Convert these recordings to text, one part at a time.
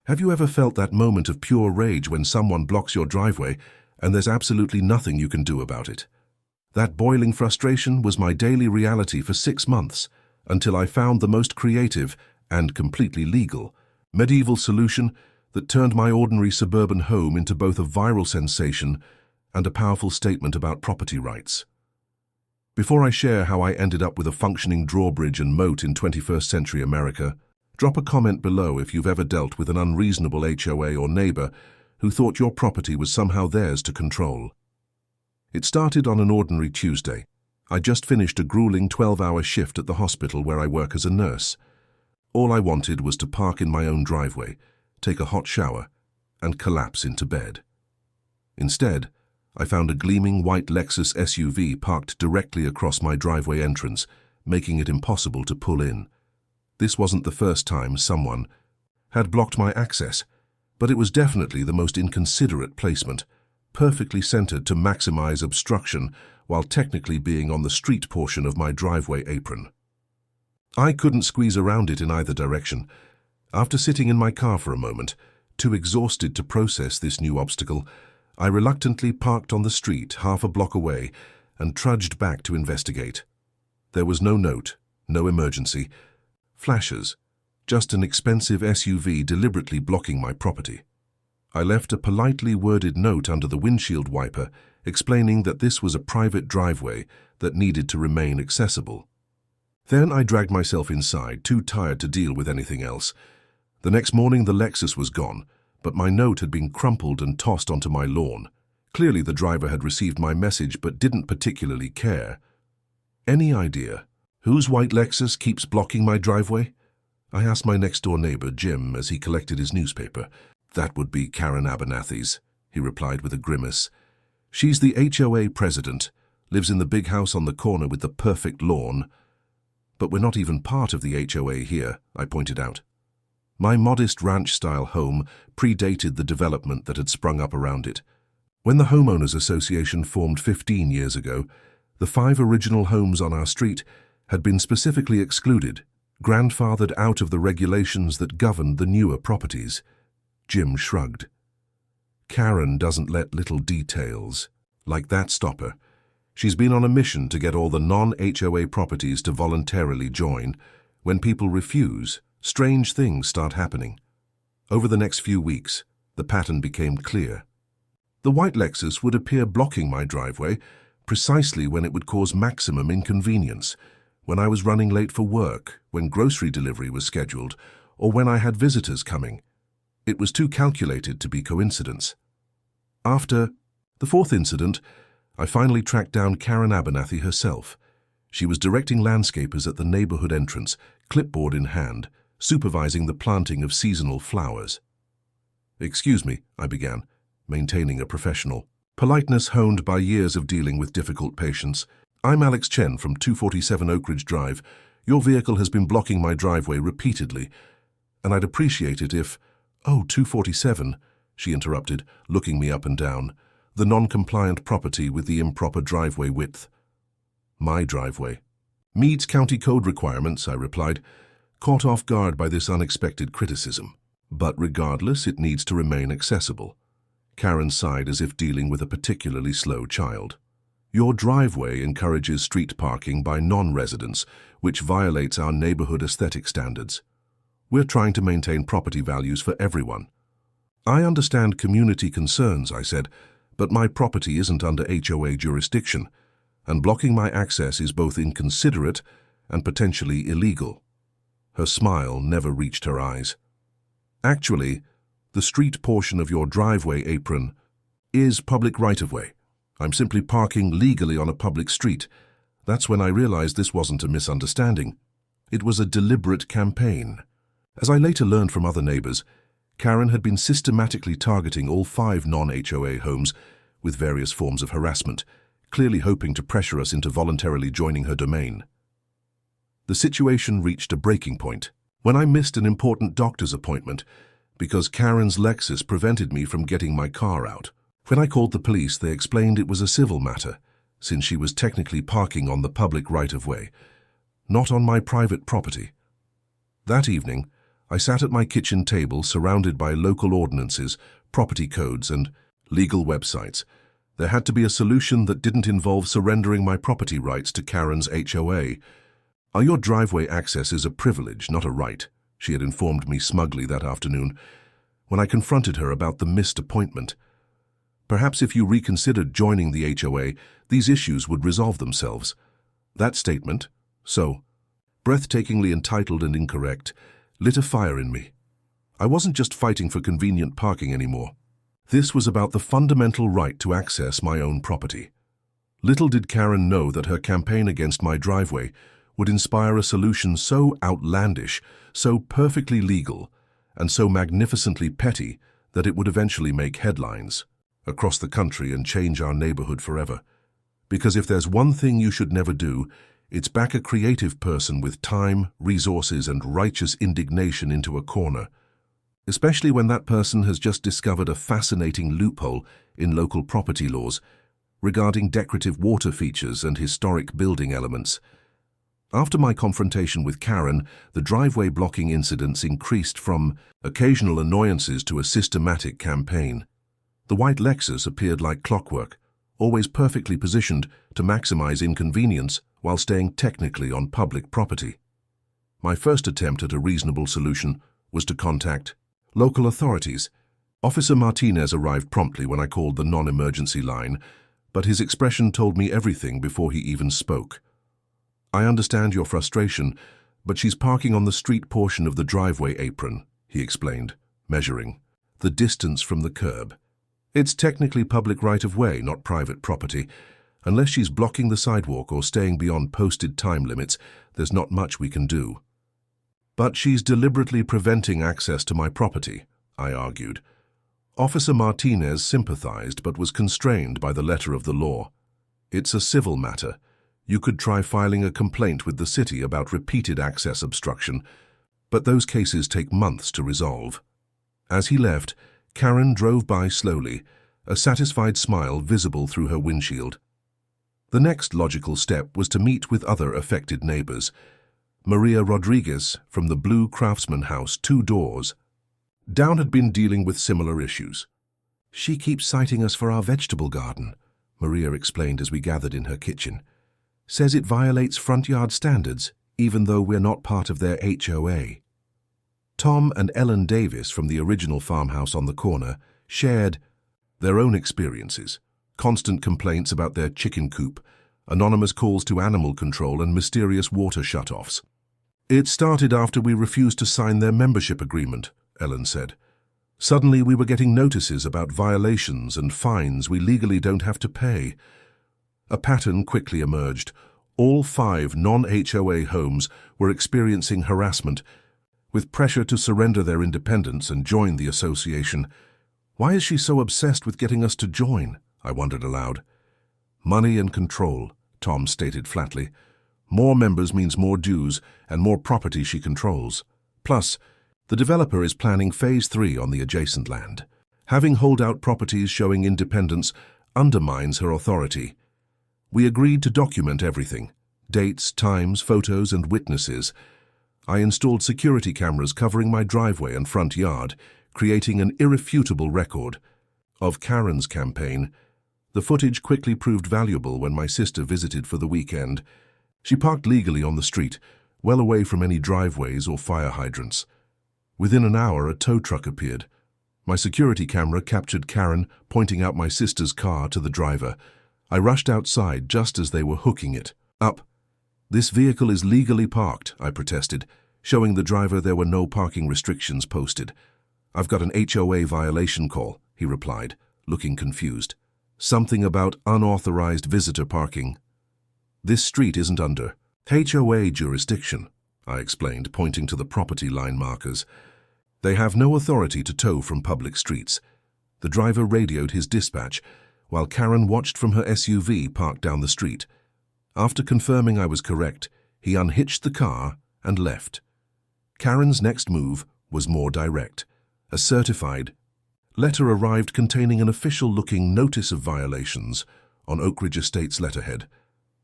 Have you ever felt that moment of pure rage when someone blocks your driveway and there's absolutely nothing you can do about it? That boiling frustration was my daily reality for 6 months, until I found the most creative and completely legal medieval solution that turned my ordinary suburban home into both a viral sensation and a powerful statement about property rights. Before I share how I ended up with a functioning drawbridge and moat in 21st century America, drop a comment below if you've ever dealt with an unreasonable HOA or neighbor who thought your property was somehow theirs to control. It started on an ordinary Tuesday. I just finished a grueling 12-hour shift at the hospital where I work as a nurse. All I wanted was to park in my own driveway, take a hot shower, and collapse into bed. Instead, I found a gleaming white Lexus SUV parked directly across my driveway entrance, making it impossible to pull in. This wasn't the first time someone had blocked my access, but it was definitely the most inconsiderate placement, perfectly centered to maximize obstruction while technically being on the street portion of my driveway apron. I couldn't squeeze around it in either direction. After sitting in my car for a moment, too exhausted to process this new obstacle, I reluctantly parked on the street half a block away and trudged back to investigate. There was no note, no emergency, flashes, just an expensive SUV deliberately blocking my property. I left a politely worded note under the windshield wiper explaining that this was a private driveway that needed to remain accessible. Then I dragged myself inside, too tired to deal with anything else. The next morning the Lexus was gone, but my note had been crumpled and tossed onto my lawn. Clearly the driver had received my message but didn't particularly care. Any idea whose white Lexus keeps blocking my driveway? I asked my next-door neighbor, Jim, as he collected his newspaper. That would be Karen Abernathy's, he replied with a grimace. She's the HOA president, lives in the big house on the corner with the perfect lawn. But we're not even part of the HOA here, I pointed out. My modest ranch-style home predated the development that had sprung up around it. When the Homeowners Association formed 15 years ago, the 5 original homes on our street had been specifically excluded, grandfathered out of the regulations that governed the newer properties. Jim shrugged. Karen doesn't let little details like that stop her. She's been on a mission to get all the non-HOA properties to voluntarily join. When people refuse, strange things start happening. Over the next few weeks, the pattern became clear. The white Lexus would appear blocking my driveway precisely when it would cause maximum inconvenience, when I was running late for work, when grocery delivery was scheduled, or when I had visitors coming. It was too calculated to be coincidence. After the 4th incident, I finally tracked down Karen Abernathy herself. She was directing landscapers at the neighborhood entrance, clipboard in hand, supervising the planting of seasonal flowers. "Excuse me," I began, maintaining a professional politeness honed by years of dealing with difficult patients. "I'm Alex Chen from 247 Oak Ridge Drive. Your vehicle has been blocking my driveway repeatedly, and I'd appreciate it if—" "Oh, 247, she interrupted, looking me up and down. "The non-compliant property with the improper driveway width." "My driveway meets county code requirements," I replied, caught off guard by this unexpected criticism. "But regardless, it needs to remain accessible." Karen sighed as if dealing with a particularly slow child. "Your driveway encourages street parking by non-residents, which violates our neighborhood aesthetic standards. We're trying to maintain property values for everyone." "I understand community concerns," I said, "but my property isn't under HOA jurisdiction, and blocking my access is both inconsiderate and potentially illegal." Her smile never reached her eyes. "Actually, the street portion of your driveway apron is public right-of-way. I'm simply parking legally on a public street." That's when I realized this wasn't a misunderstanding. It was a deliberate campaign. As I later learned from other neighbors, Karen had been systematically targeting all 5 non-HOA homes with various forms of harassment, clearly hoping to pressure us into voluntarily joining her domain. The situation reached a breaking point when I missed an important doctor's appointment because Karen's Lexus prevented me from getting my car out. When I called the police, they explained it was a civil matter, since she was technically parking on the public right-of-way, not on my private property. That evening, I sat at my kitchen table surrounded by local ordinances, property codes, and legal websites. There had to be a solution that didn't involve surrendering my property rights to Karen's HOA. Your driveway access is a privilege, not a right, she had informed me smugly that afternoon, when I confronted her about the missed appointment. Perhaps if you reconsidered joining the HOA, these issues would resolve themselves. That statement, so breathtakingly entitled and incorrect, lit a fire in me. I wasn't just fighting for convenient parking anymore. This was about the fundamental right to access my own property. Little did Karen know that her campaign against my driveway would inspire a solution so outlandish, so perfectly legal, and so magnificently petty that it would eventually make headlines across the country and change our neighborhood forever. Because if there's one thing you should never do, it's back a creative person with time, resources, and righteous indignation into a corner, especially when that person has just discovered a fascinating loophole in local property laws regarding decorative water features and historic building elements. After my confrontation with Karen, the driveway blocking incidents increased from occasional annoyances to a systematic campaign. The white Lexus appeared like clockwork, always perfectly positioned to maximize inconvenience while staying technically on public property. My first attempt at a reasonable solution was to contact local authorities. Officer Martinez arrived promptly when I called the non-emergency line, but his expression told me everything before he even spoke. I understand your frustration, but she's parking on the street portion of the driveway apron, he explained, measuring the distance from the curb. It's technically public right-of-way, not private property. Unless she's blocking the sidewalk or staying beyond posted time limits, there's not much we can do. But she's deliberately preventing access to my property, I argued. Officer Martinez sympathized but was constrained by the letter of the law. It's a civil matter. You could try filing a complaint with the city about repeated access obstruction, but those cases take months to resolve. As he left, Karen drove by slowly, a satisfied smile visible through her windshield. The next logical step was to meet with other affected neighbors. Maria Rodriguez from the Blue Craftsman House 2 doors down had been dealing with similar issues. She keeps citing us for our vegetable garden, Maria explained as we gathered in her kitchen. Says it violates front yard standards, even though we're not part of their HOA. Tom and Ellen Davis from the original farmhouse on the corner shared their own experiences, constant complaints about their chicken coop, anonymous calls to animal control, and mysterious water shutoffs. It started after we refused to sign their membership agreement, Ellen said. Suddenly we were getting notices about violations and fines we legally don't have to pay. A pattern quickly emerged. All 5 non-HOA homes were experiencing harassment, with pressure to surrender their independence and join the association. Why is she so obsessed with getting us to join? I wondered aloud. Money and control, Tom stated flatly. More members means more dues and more property she controls. Plus, the developer is planning Phase 3 on the adjacent land. Having holdout properties showing independence undermines her authority. We agreed to document everything: dates, times, photos, and witnesses. I installed security cameras covering my driveway and front yard, creating an irrefutable record of Karen's campaign. The footage quickly proved valuable when my sister visited for the weekend. She parked legally on the street, well away from any driveways or fire hydrants. Within an hour, a tow truck appeared. My security camera captured Karen pointing out my sister's car to the driver. I rushed outside just as they were hooking it up. This vehicle is legally parked, I protested, showing the driver there were no parking restrictions posted. I've got an HOA violation call, he replied, looking confused. Something about unauthorized visitor parking. This street isn't under HOA jurisdiction, I explained, pointing to the property line markers. They have no authority to tow from public streets. The driver radioed his dispatch, while Karen watched from her SUV parked down the street. After confirming I was correct, he unhitched the car and left. Karen's next move was more direct. A certified letter arrived containing an official-looking notice of violations on Oak Ridge Estates letterhead,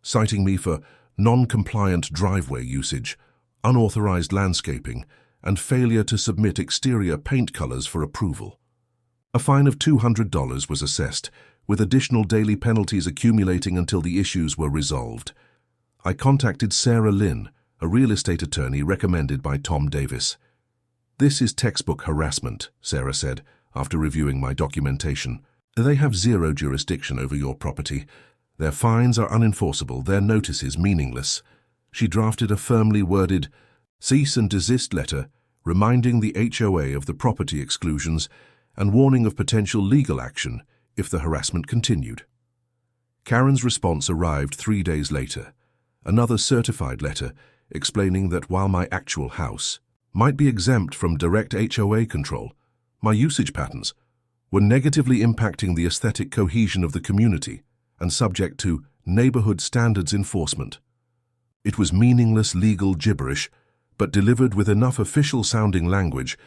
citing me for non-compliant driveway usage, unauthorized landscaping, and failure to submit exterior paint colors for approval. A fine of $200 was assessed, with additional daily penalties accumulating until the issues were resolved. I contacted Sarah Lynn, a real estate attorney recommended by Tom Davis. "This is textbook harassment," Sarah said, after reviewing my documentation. "They have zero jurisdiction over your property. Their fines are unenforceable, their notices meaningless." She drafted a firmly worded cease and desist letter reminding the HOA of the property exclusions and warning of potential legal action if the harassment continued. Karen's response arrived 3 days later, another certified letter explaining that while my actual house might be exempt from direct HOA control, my usage patterns were negatively impacting the aesthetic cohesion of the community and subject to neighborhood standards enforcement. It was meaningless legal gibberish, but delivered with enough official-sounding language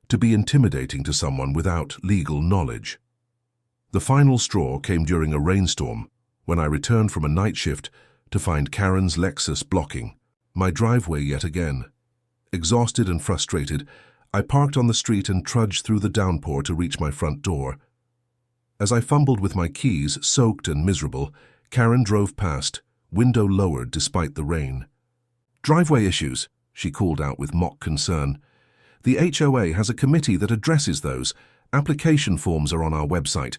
to be intimidating to someone without legal knowledge. The final straw came during a rainstorm when I returned from a night shift to find Karen's Lexus blocking my driveway yet again. Exhausted and frustrated, I parked on the street and trudged through the downpour to reach my front door. As I fumbled with my keys, soaked and miserable, Karen drove past, window lowered despite the rain. "Driveway issues," she called out with mock concern. "The HOA has a committee that addresses those. Application forms are on our website."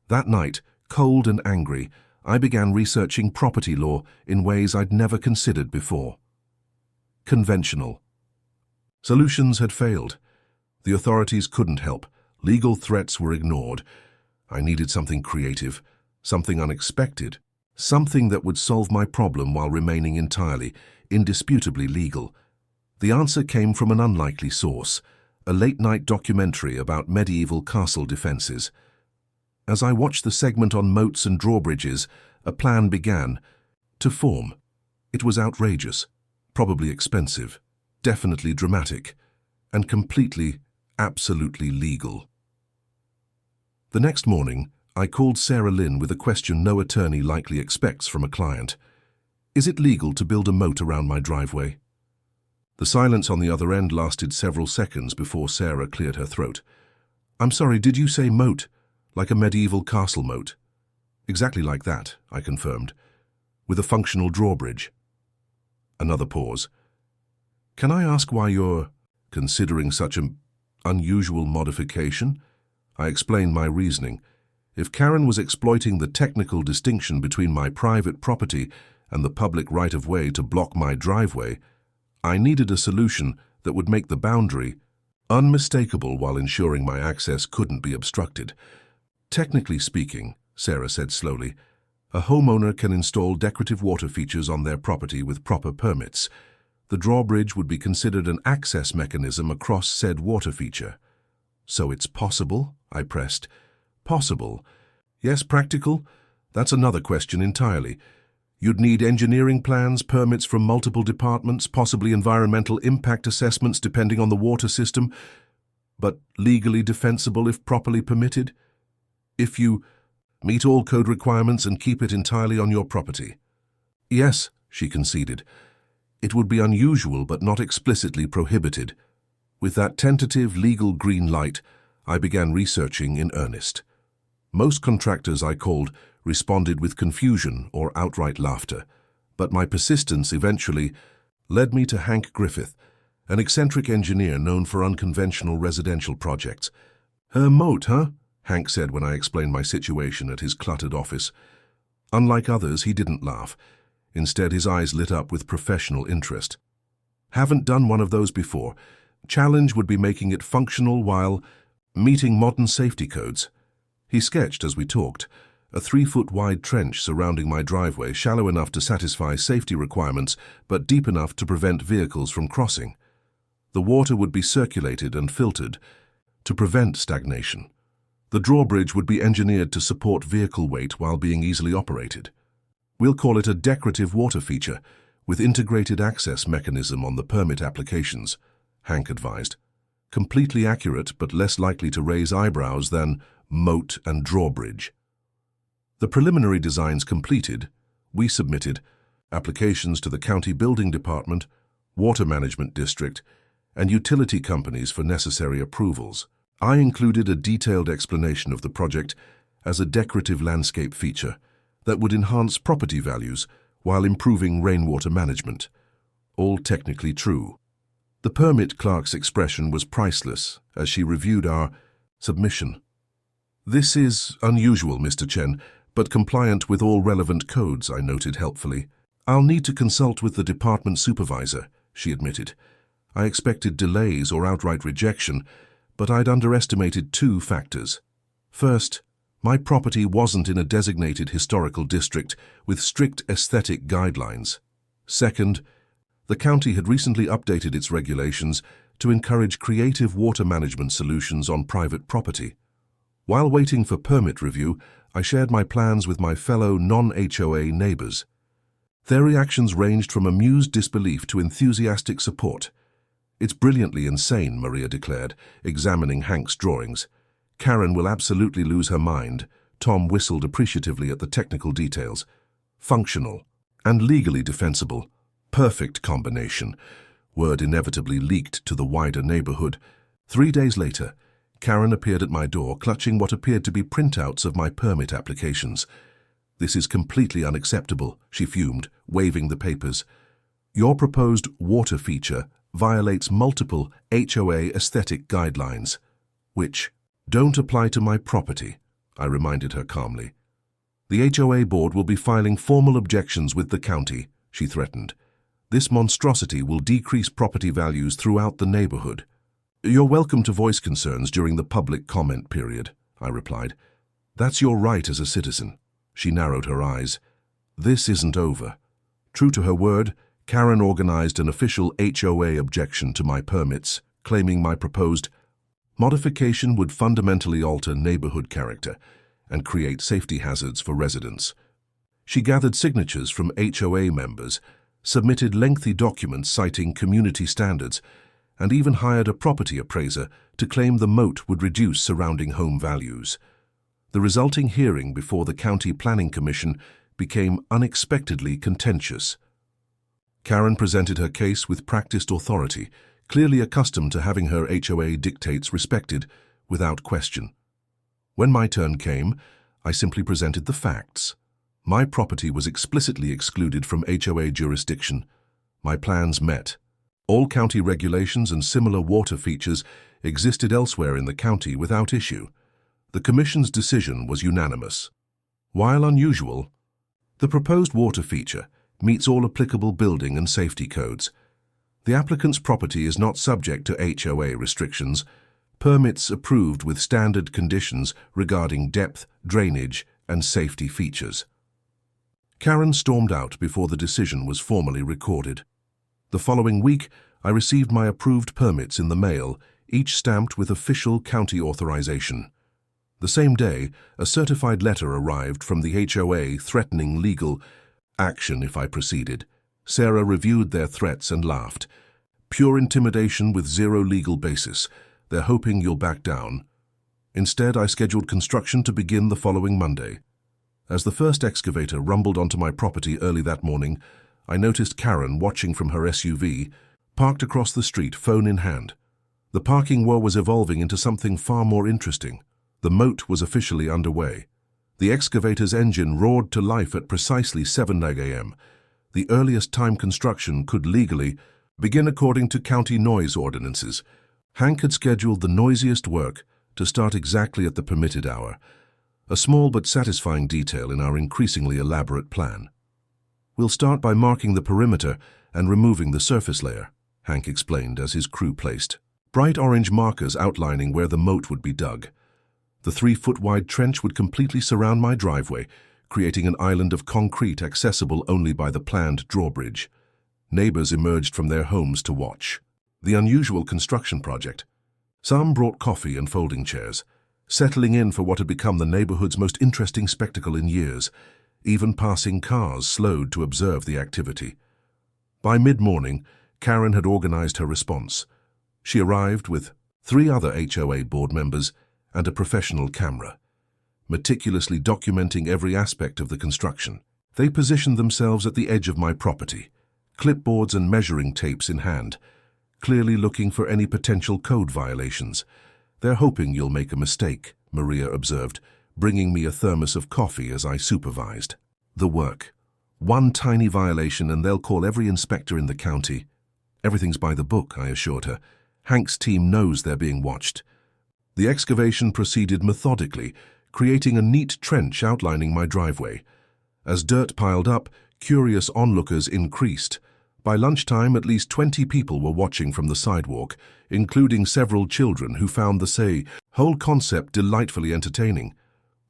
That night, cold and angry, I began researching property law in ways I'd never considered before. Conventional. Solutions had failed. The authorities couldn't help. Legal threats were ignored. I needed something creative, something unexpected, something that would solve my problem while remaining entirely, indisputably legal. The answer came from an unlikely source, a late-night documentary about medieval castle defenses. As I watched the segment on moats and drawbridges, a plan began to form. It was outrageous, probably expensive, definitely dramatic, and completely, absolutely legal. The next morning, I called Sarah Lynn with a question no attorney likely expects from a client. "Is it legal to build a moat around my driveway?" The silence on the other end lasted several seconds before Sarah cleared her throat. "I'm sorry, did you say moat? Like a medieval castle moat?" "Exactly like that," I confirmed, "with a functional drawbridge." Another pause. "Can I ask why you're considering such an unusual modification?" I explained my reasoning. If Karen was exploiting the technical distinction between my private property and the public right-of-way to block my driveway, I needed a solution that would make the boundary unmistakable while ensuring my access couldn't be obstructed. "Technically speaking," Sarah said slowly, "a homeowner can install decorative water features on their property with proper permits. The drawbridge would be considered an access mechanism across said water feature." "So it's possible?" I pressed. "Possible. Yes, practical? That's another question entirely. You'd need engineering plans, permits from multiple departments, possibly environmental impact assessments depending on the water system, but legally defensible if properly permitted. If you meet all code requirements and keep it entirely on your property." "Yes," she conceded. "It would be unusual but not explicitly prohibited." With that tentative legal green light, I began researching in earnest. Most contractors I called responded with confusion or outright laughter, but my persistence eventually led me to Hank Griffith, an eccentric engineer known for unconventional residential projects. "Her moat, huh?" Hank said when I explained my situation at his cluttered office. Unlike others, he didn't laugh. Instead, his eyes lit up with professional interest. "Haven't done one of those before. Challenge would be making it functional while meeting modern safety codes." He sketched as we talked, a 3-foot-wide trench surrounding my driveway, shallow enough to satisfy safety requirements, but deep enough to prevent vehicles from crossing. The water would be circulated and filtered to prevent stagnation. The drawbridge would be engineered to support vehicle weight while being easily operated. "We'll call it a decorative water feature, with integrated access mechanism on the permit applications," Hank advised. Completely accurate, but less likely to raise eyebrows than moat and drawbridge. The preliminary designs completed, we submitted applications to the County Building Department, Water Management District, and utility companies for necessary approvals. I included a detailed explanation of the project as a decorative landscape feature that would enhance property values while improving rainwater management. All technically true. The permit clerk's expression was priceless as she reviewed our submission. "This is unusual, Mr. Chen, but compliant with all relevant codes," I noted helpfully. "I'll need to consult with the department supervisor," she admitted. I expected delays or outright rejection, but I'd underestimated two factors. First, my property wasn't in a designated historical district with strict aesthetic guidelines. Second, the county had recently updated its regulations to encourage creative water management solutions on private property. While waiting for permit review, I shared my plans with my fellow non-HOA neighbors. Their reactions ranged from amused disbelief to enthusiastic support. "It's brilliantly insane," Maria declared, examining Hank's drawings. "Karen will absolutely lose her mind." Tom whistled appreciatively at the technical details. "Functional and legally defensible. Perfect combination." Word inevitably leaked to the wider neighborhood. 3 days later, Karen appeared at my door, clutching what appeared to be printouts of my permit applications. "This is completely unacceptable," she fumed, waving the papers. "Your proposed water feature violates multiple HOA aesthetic guidelines, which don't apply to my property," I reminded her calmly. "The HOA board will be filing formal objections with the county," she threatened. "This monstrosity will decrease property values throughout the neighborhood." "You're welcome to voice concerns during the public comment period," I replied. "That's your right as a citizen." She narrowed her eyes. "This isn't over." True to her word, Karen organized an official HOA objection to my permits, claiming my proposed modification would fundamentally alter neighborhood character and create safety hazards for residents. She gathered signatures from HOA members, submitted lengthy documents citing community standards, and even hired a property appraiser to claim the moat would reduce surrounding home values. The resulting hearing before the County Planning Commission became unexpectedly contentious. Karen presented her case with practiced authority, clearly accustomed to having her HOA dictates respected without question. When my turn came, I simply presented the facts. My property was explicitly excluded from HOA jurisdiction. My plans met. All county regulations and similar water features existed elsewhere in the county without issue. The Commission's decision was unanimous. While unusual, the proposed water feature meets all applicable building and safety codes. The applicant's property is not subject to HOA restrictions. Permits approved with standard conditions regarding depth, drainage, and safety features. Karen stormed out before the decision was formally recorded. The following week, I received my approved permits in the mail, each stamped with official county authorization. The same day, a certified letter arrived from the HOA threatening legal action if I proceeded. Sarah reviewed their threats and laughed. "Pure intimidation with zero legal basis. They're hoping you'll back down." Instead, I scheduled construction to begin the following Monday. As the first excavator rumbled onto my property early that morning, I noticed Karen watching from her SUV, parked across the street, phone in hand. The parking war was evolving into something far more interesting. The moat was officially underway. The excavator's engine roared to life at precisely 7:09 a.m. The earliest time construction could legally begin according to county noise ordinances. Hank had scheduled the noisiest work to start exactly at the permitted hour, a small but satisfying detail in our increasingly elaborate plan. "We'll start by marking the perimeter and removing the surface layer," Hank explained as his crew placed bright orange markers outlining where the moat would be dug. The 3-foot-wide trench would completely surround my driveway, creating an island of concrete accessible only by the planned drawbridge. Neighbors emerged from their homes to watch the unusual construction project. Some brought coffee and folding chairs, settling in for what had become the neighborhood's most interesting spectacle in years. Even passing cars slowed to observe the activity. By mid-morning, Karen had organized her response. She arrived with 3 other HOA board members and a professional camera, meticulously documenting every aspect of the construction. They positioned themselves at the edge of my property, clipboards and measuring tapes in hand, clearly looking for any potential code violations. "They're hoping you'll make a mistake," Maria observed, bringing me a thermos of coffee as I supervised the work. "One tiny violation and they'll call every inspector in the county." "Everything's by the book," I assured her. "Hank's team knows they're being watched." The excavation proceeded methodically, creating a neat trench outlining my driveway. As dirt piled up, curious onlookers increased. By lunchtime, at least 20 people were watching from the sidewalk, including several children who found the whole concept delightfully entertaining.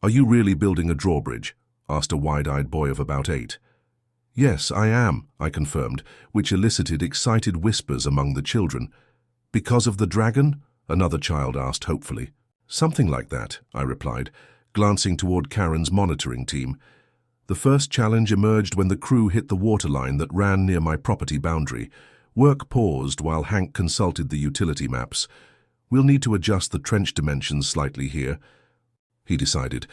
"Are you really building a drawbridge?" asked a wide-eyed boy of about 8. "Yes, I am," I confirmed, which elicited excited whispers among the children. "Because of the dragon?" another child asked hopefully. "Something like that," I replied, glancing toward Karen's monitoring team. The first challenge emerged when the crew hit the water line that ran near my property boundary. Work paused while Hank consulted the utility maps. "We'll need to adjust the trench dimensions slightly here," he decided,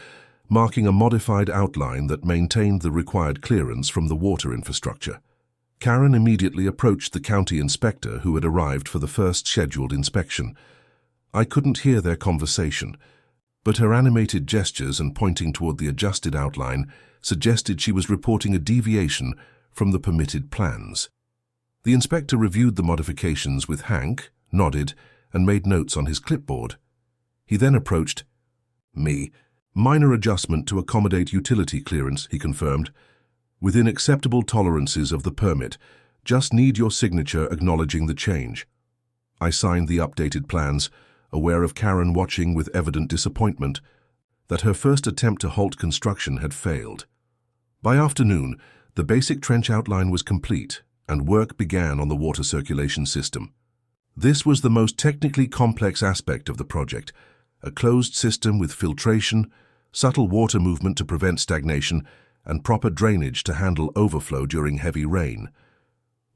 marking a modified outline that maintained the required clearance from the water infrastructure. Karen immediately approached the county inspector who had arrived for the first scheduled inspection. I couldn't hear their conversation, but her animated gestures and pointing toward the adjusted outline suggested she was reporting a deviation from the permitted plans. The inspector reviewed the modifications with Hank, nodded, and made notes on his clipboard. He then approached me. "Minor adjustment to accommodate utility clearance," he confirmed. "Within acceptable tolerances of the permit. Just need your signature acknowledging the change." I signed the updated plans, aware of Karen watching with evident disappointment that her first attempt to halt construction had failed. By afternoon, the basic trench outline was complete, and work began on the water circulation system. This was the most technically complex aspect of the project, a closed system with filtration, subtle water movement to prevent stagnation, and proper drainage to handle overflow during heavy rain.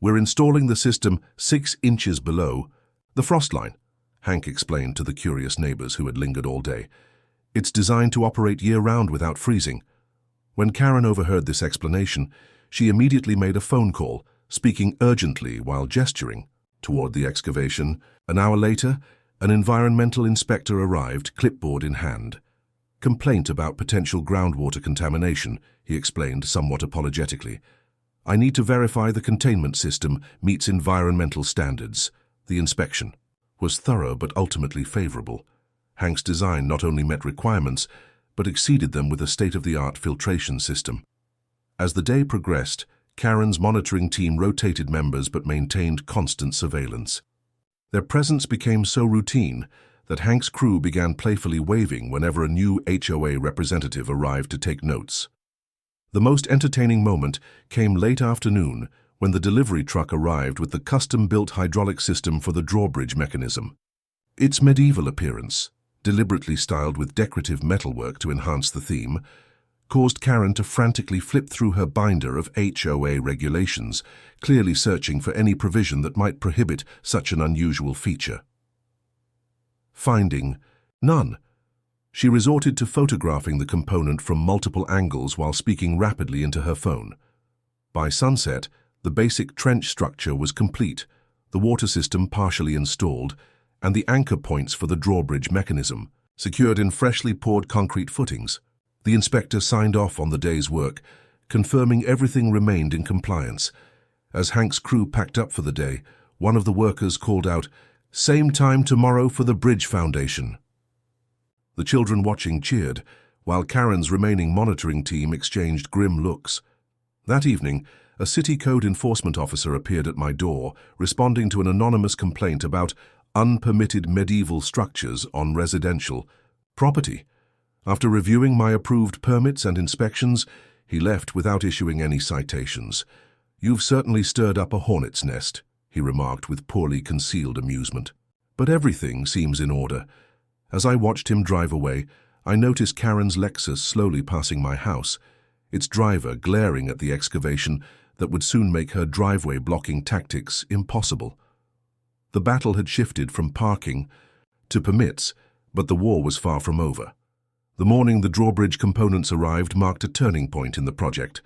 "We're installing the system 6 inches below the frost line," Hank explained to the curious neighbors who had lingered all day. "It's designed to operate year-round without freezing." When Karen overheard this explanation, she immediately made a phone call, speaking urgently while gesturing toward the excavation. An hour later, an environmental inspector arrived, clipboard in hand. "Complaint about potential groundwater contamination," he explained somewhat apologetically. "I need to verify the containment system meets environmental standards." The inspection was thorough but ultimately favorable. Hank's design not only met requirements, but exceeded them with a state-of-the-art filtration system. As the day progressed, Karen's monitoring team rotated members but maintained constant surveillance. Their presence became so routine that Hank's crew began playfully waving whenever a new HOA representative arrived to take notes. The most entertaining moment came late afternoon when the delivery truck arrived with the custom-built hydraulic system for the drawbridge mechanism. Its medieval appearance, deliberately styled with decorative metalwork to enhance the theme, caused Karen to frantically flip through her binder of HOA regulations, clearly searching for any provision that might prohibit such an unusual feature. Finding none, she resorted to photographing the component from multiple angles while speaking rapidly into her phone. By sunset, the basic trench structure was complete, the water system partially installed, and the anchor points for the drawbridge mechanism secured in freshly poured concrete footings. The inspector signed off on the day's work, confirming everything remained in compliance. As Hank's crew packed up for the day, one of the workers called out, "Same time tomorrow for the bridge foundation." The children watching cheered, while Karen's remaining monitoring team exchanged grim looks. That evening, a city code enforcement officer appeared at my door, responding to an anonymous complaint about unpermitted medieval structures on residential property. After reviewing my approved permits and inspections, he left without issuing any citations. "You've certainly stirred up a hornet's nest," he remarked with poorly concealed amusement. "But everything seems in order." As I watched him drive away, I noticed Karen's Lexus slowly passing my house, its driver glaring at the excavation that would soon make her driveway blocking tactics impossible. The battle had shifted from parking to permits, but the war was far from over. The morning the drawbridge components arrived marked a turning point in the project.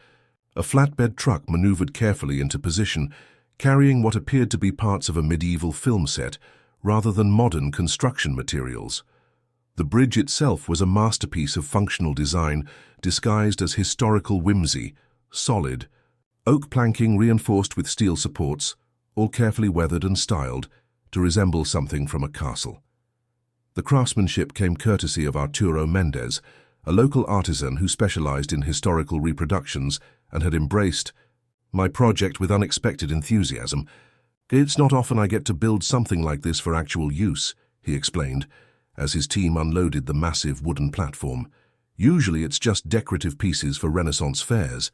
A flatbed truck maneuvered carefully into position, carrying what appeared to be parts of a medieval film set rather than modern construction materials. The bridge itself was a masterpiece of functional design disguised as historical whimsy, solid, oak planking reinforced with steel supports, all carefully weathered and styled to resemble something from a castle. The craftsmanship came courtesy of Arturo Mendez, a local artisan who specialized in historical reproductions and had embraced my project with unexpected enthusiasm. "It's not often I get to build something like this for actual use," he explained, as his team unloaded the massive wooden platform. "Usually it's just decorative pieces for Renaissance fairs."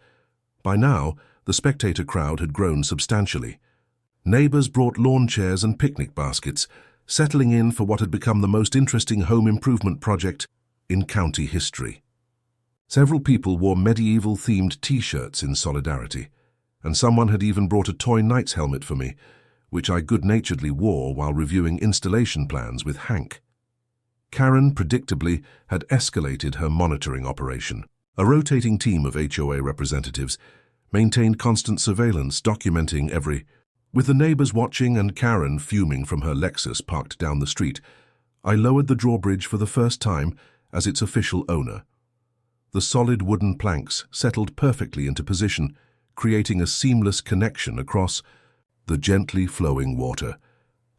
By now, the spectator crowd had grown substantially. Neighbors brought lawn chairs and picnic baskets, settling in for what had become the most interesting home improvement project in county history. Several people wore medieval-themed T-shirts in solidarity, and someone had even brought a toy knight's helmet for me, which I good-naturedly wore while reviewing installation plans with Hank. Karen, predictably, had escalated her monitoring operation. A rotating team of HOA representatives maintained constant surveillance, documenting every... With the neighbors watching and Karen fuming from her Lexus parked down the street, I lowered the drawbridge for the first time as its official owner. The solid wooden planks settled perfectly into position, creating a seamless connection across the gently flowing water.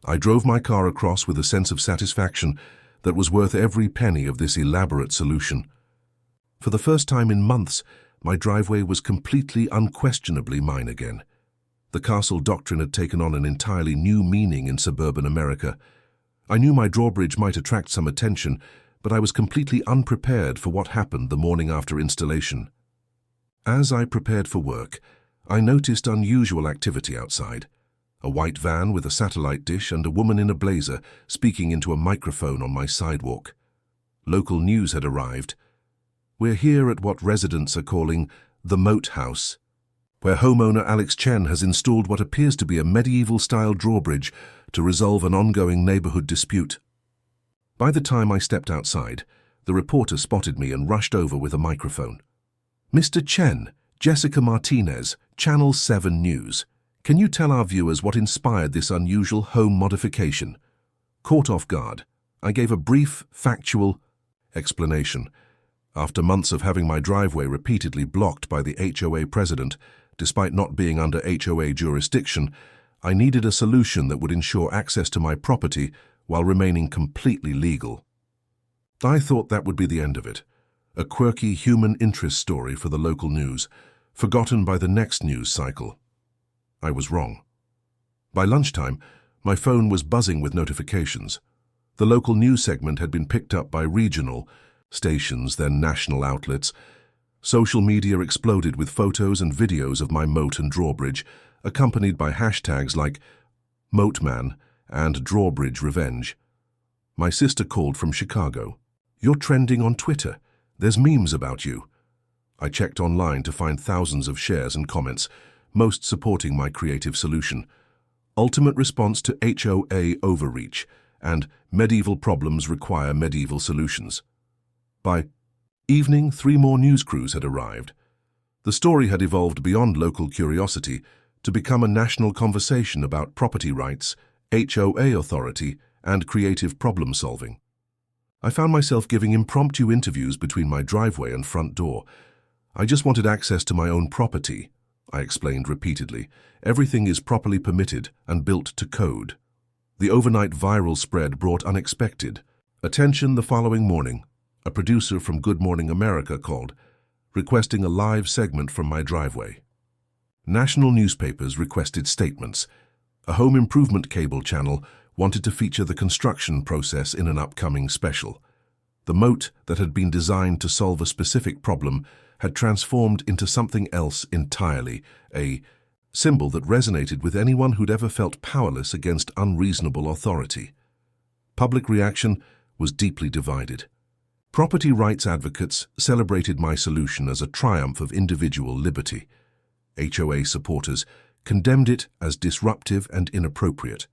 I drove my car across with a sense of satisfaction that was worth every penny of this elaborate solution. For the first time in months, my driveway was completely, unquestionably mine again. The castle doctrine had taken on an entirely new meaning in suburban America. I knew my drawbridge might attract some attention, but I was completely unprepared for what happened the morning after installation. As I prepared for work, I noticed unusual activity outside. A white van with a satellite dish and a woman in a blazer speaking into a microphone on my sidewalk. Local news had arrived. "We're here at what residents are calling the Moat House, where homeowner Alex Chen has installed what appears to be a medieval-style drawbridge to resolve an ongoing neighborhood dispute." By the time I stepped outside, the reporter spotted me and rushed over with a microphone. "Mr. Chen, Jessica Martinez, Channel 7 News. Can you tell our viewers what inspired this unusual home modification?" Caught off guard, I gave a brief, factual explanation. After months of having my driveway repeatedly blocked by the HOA president, despite not being under HOA jurisdiction, I needed a solution that would ensure access to my property while remaining completely legal. I thought that would be the end of it. A quirky human interest story for the local news, forgotten by the next news cycle. I was wrong. By lunchtime, my phone was buzzing with notifications. The local news segment had been picked up by regional stations, then national outlets. Social media exploded with photos and videos of my moat and drawbridge, accompanied by hashtags like Moatman and Drawbridge Revenge. My sister called from Chicago. "You're trending on Twitter. There's memes about you." I checked online to find thousands of shares and comments, most supporting my creative solution. Ultimate response to HOA overreach and medieval problems require medieval solutions. By evening, 3 more news crews had arrived. The story had evolved beyond local curiosity to become a national conversation about property rights, HOA authority, and creative problem-solving. I found myself giving impromptu interviews between my driveway and front door. "I just wanted access to my own property," I explained repeatedly. "Everything is properly permitted and built to code." The overnight viral spread brought unexpected attention. The following morning, a producer from Good Morning America called, requesting a live segment from my driveway. National newspapers requested statements. A home improvement cable channel wanted to feature the construction process in an upcoming special. The moat that had been designed to solve a specific problem had transformed into something else entirely, a symbol that resonated with anyone who'd ever felt powerless against unreasonable authority. Public reaction was deeply divided. Property rights advocates celebrated my solution as a triumph of individual liberty. HOA supporters condemned it as disruptive and inappropriate.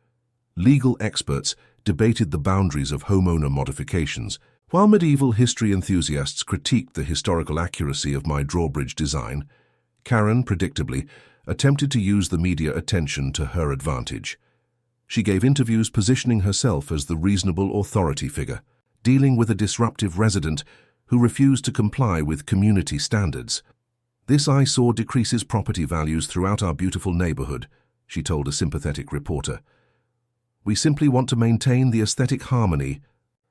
Legal experts debated the boundaries of homeowner modifications, while medieval history enthusiasts critiqued the historical accuracy of my drawbridge design. Karen, predictably, attempted to use the media attention to her advantage. She gave interviews positioning herself as the reasonable authority figure, dealing with a disruptive resident who refused to comply with community standards. "This eyesore decreases property values throughout our beautiful neighborhood," she told a sympathetic reporter. "We simply want to maintain the aesthetic harmony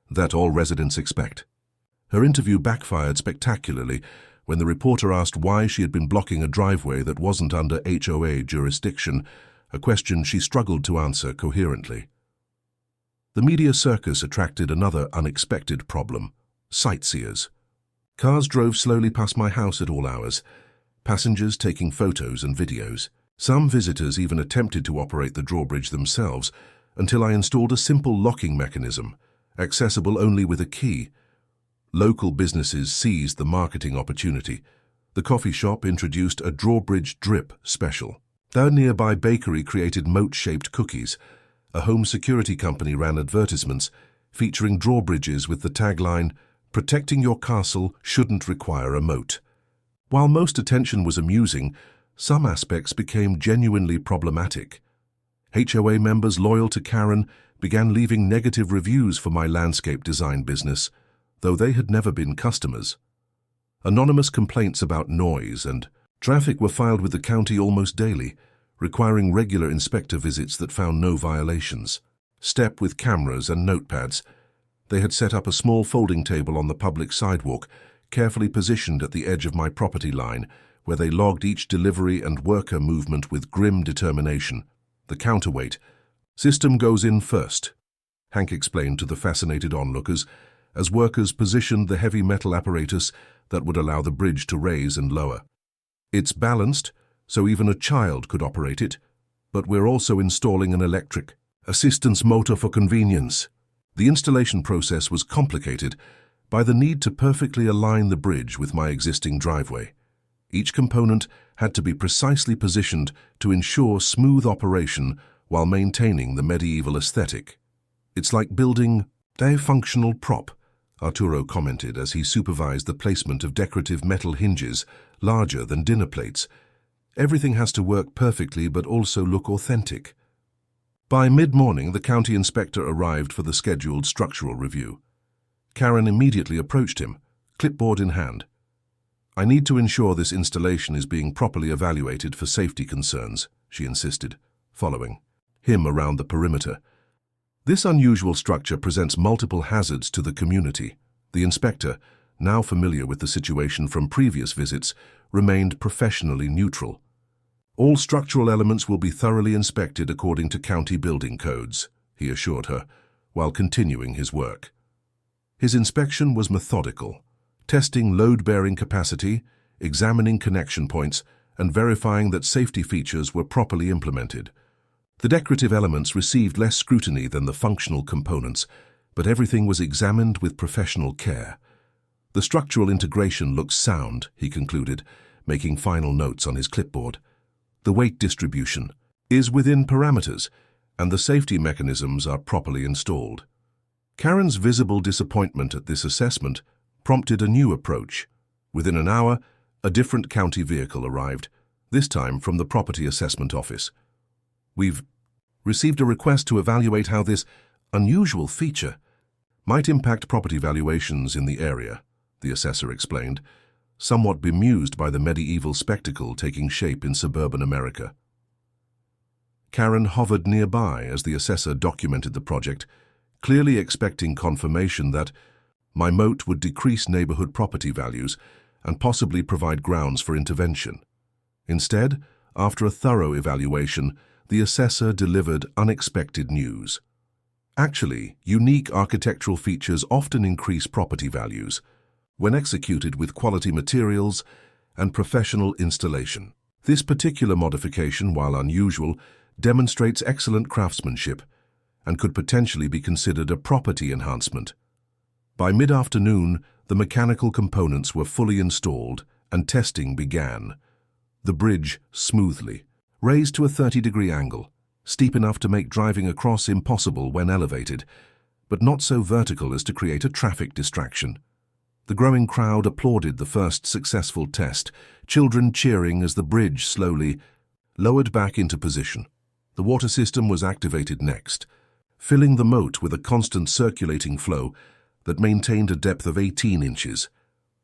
that all residents expect." Her interview backfired spectacularly when the reporter asked why she had been blocking a driveway that wasn't under HOA jurisdiction, a question she struggled to answer coherently. The media circus attracted another unexpected problem: sightseers. Cars drove slowly past my house at all hours, passengers taking photos and videos. Some visitors even attempted to operate the drawbridge themselves until I installed a simple locking mechanism, accessible only with a key. Local businesses seized the marketing opportunity. The coffee shop introduced a drawbridge drip special. A nearby bakery created moat-shaped cookies. A home security company ran advertisements featuring drawbridges with the tagline, "Protecting your castle shouldn't require a moat." While most attention was amusing, some aspects became genuinely problematic. HOA members loyal to Karen began leaving negative reviews for my landscape design business, though they had never been customers. Anonymous complaints about noise and traffic were filed with the county almost daily, requiring regular inspector visits that found no violations. Step with cameras and notepads. They had set up a small folding table on the public sidewalk, carefully positioned at the edge of my property line, where they logged each delivery and worker movement with grim determination. The counterweight. "System goes in first," Hank explained to the fascinated onlookers, as workers positioned the heavy metal apparatus that would allow the bridge to raise and lower. "It's balanced, so even a child could operate it, but we're also installing an electric assistance motor for convenience." The installation process was complicated by the need to perfectly align the bridge with my existing driveway. Each component had to be precisely positioned to ensure smooth operation while maintaining the medieval aesthetic. "It's like building a functional prop," Arturo commented as he supervised the placement of decorative metal hinges larger than dinner plates. "Everything has to work perfectly but also look authentic." By mid-morning, the county inspector arrived for the scheduled structural review. Karen immediately approached him, clipboard in hand. "I need to ensure this installation is being properly evaluated for safety concerns," she insisted, following him around the perimeter. "This unusual structure presents multiple hazards to the community." The inspector, now familiar with the situation from previous visits, remained professionally neutral. "All structural elements will be thoroughly inspected according to county building codes," he assured her, while continuing his work. His inspection was methodical, testing load-bearing capacity, examining connection points, and verifying that safety features were properly implemented. The decorative elements received less scrutiny than the functional components, but everything was examined with professional care. "The structural integration looks sound," he concluded, making final notes on his clipboard. "The weight distribution is within parameters, and the safety mechanisms are properly installed." Karen's visible disappointment at this assessment prompted a new approach. Within an hour, a different county vehicle arrived, this time from the Property Assessment Office. "We've received a request to evaluate how this unusual feature might impact property valuations in the area," the assessor explained, somewhat bemused by the medieval spectacle taking shape in suburban America. Karen hovered nearby as the assessor documented the project, clearly expecting confirmation that my moat would decrease neighborhood property values and possibly provide grounds for intervention. Instead, after a thorough evaluation, the assessor delivered unexpected news. Actually, unique architectural features often increase property values when executed with quality materials and professional installation. This particular modification, while unusual, demonstrates excellent craftsmanship and could potentially be considered a property enhancement. By mid-afternoon, the mechanical components were fully installed and testing began. The bridge, smoothly raised to a 30-degree angle, steep enough to make driving across impossible when elevated, but not so vertical as to create a traffic distraction. The growing crowd applauded the first successful test, children cheering as the bridge slowly lowered back into position. The water system was activated next, filling the moat with a constant circulating flow that maintained a depth of 18 inches,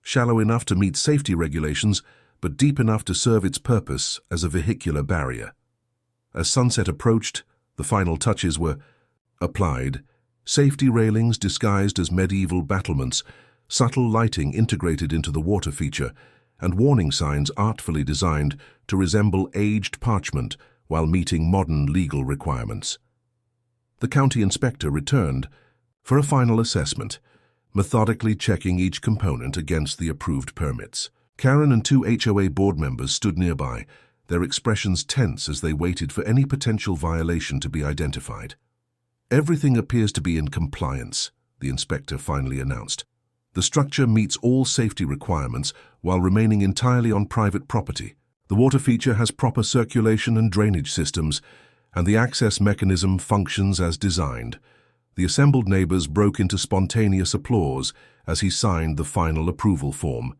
shallow enough to meet safety regulations, but deep enough to serve its purpose as a vehicular barrier. As sunset approached, the final touches were applied, safety railings disguised as medieval battlements, subtle lighting integrated into the water feature, and warning signs artfully designed to resemble aged parchment while meeting modern legal requirements. The county inspector returned for a final assessment, methodically checking each component against the approved permits. Karen and 2 HOA board members stood nearby, their expressions tense as they waited for any potential violation to be identified. "Everything appears to be in compliance," the inspector finally announced. "The structure meets all safety requirements while remaining entirely on private property. The water feature has proper circulation and drainage systems, and the access mechanism functions as designed." The assembled neighbors broke into spontaneous applause as he signed the final approval form.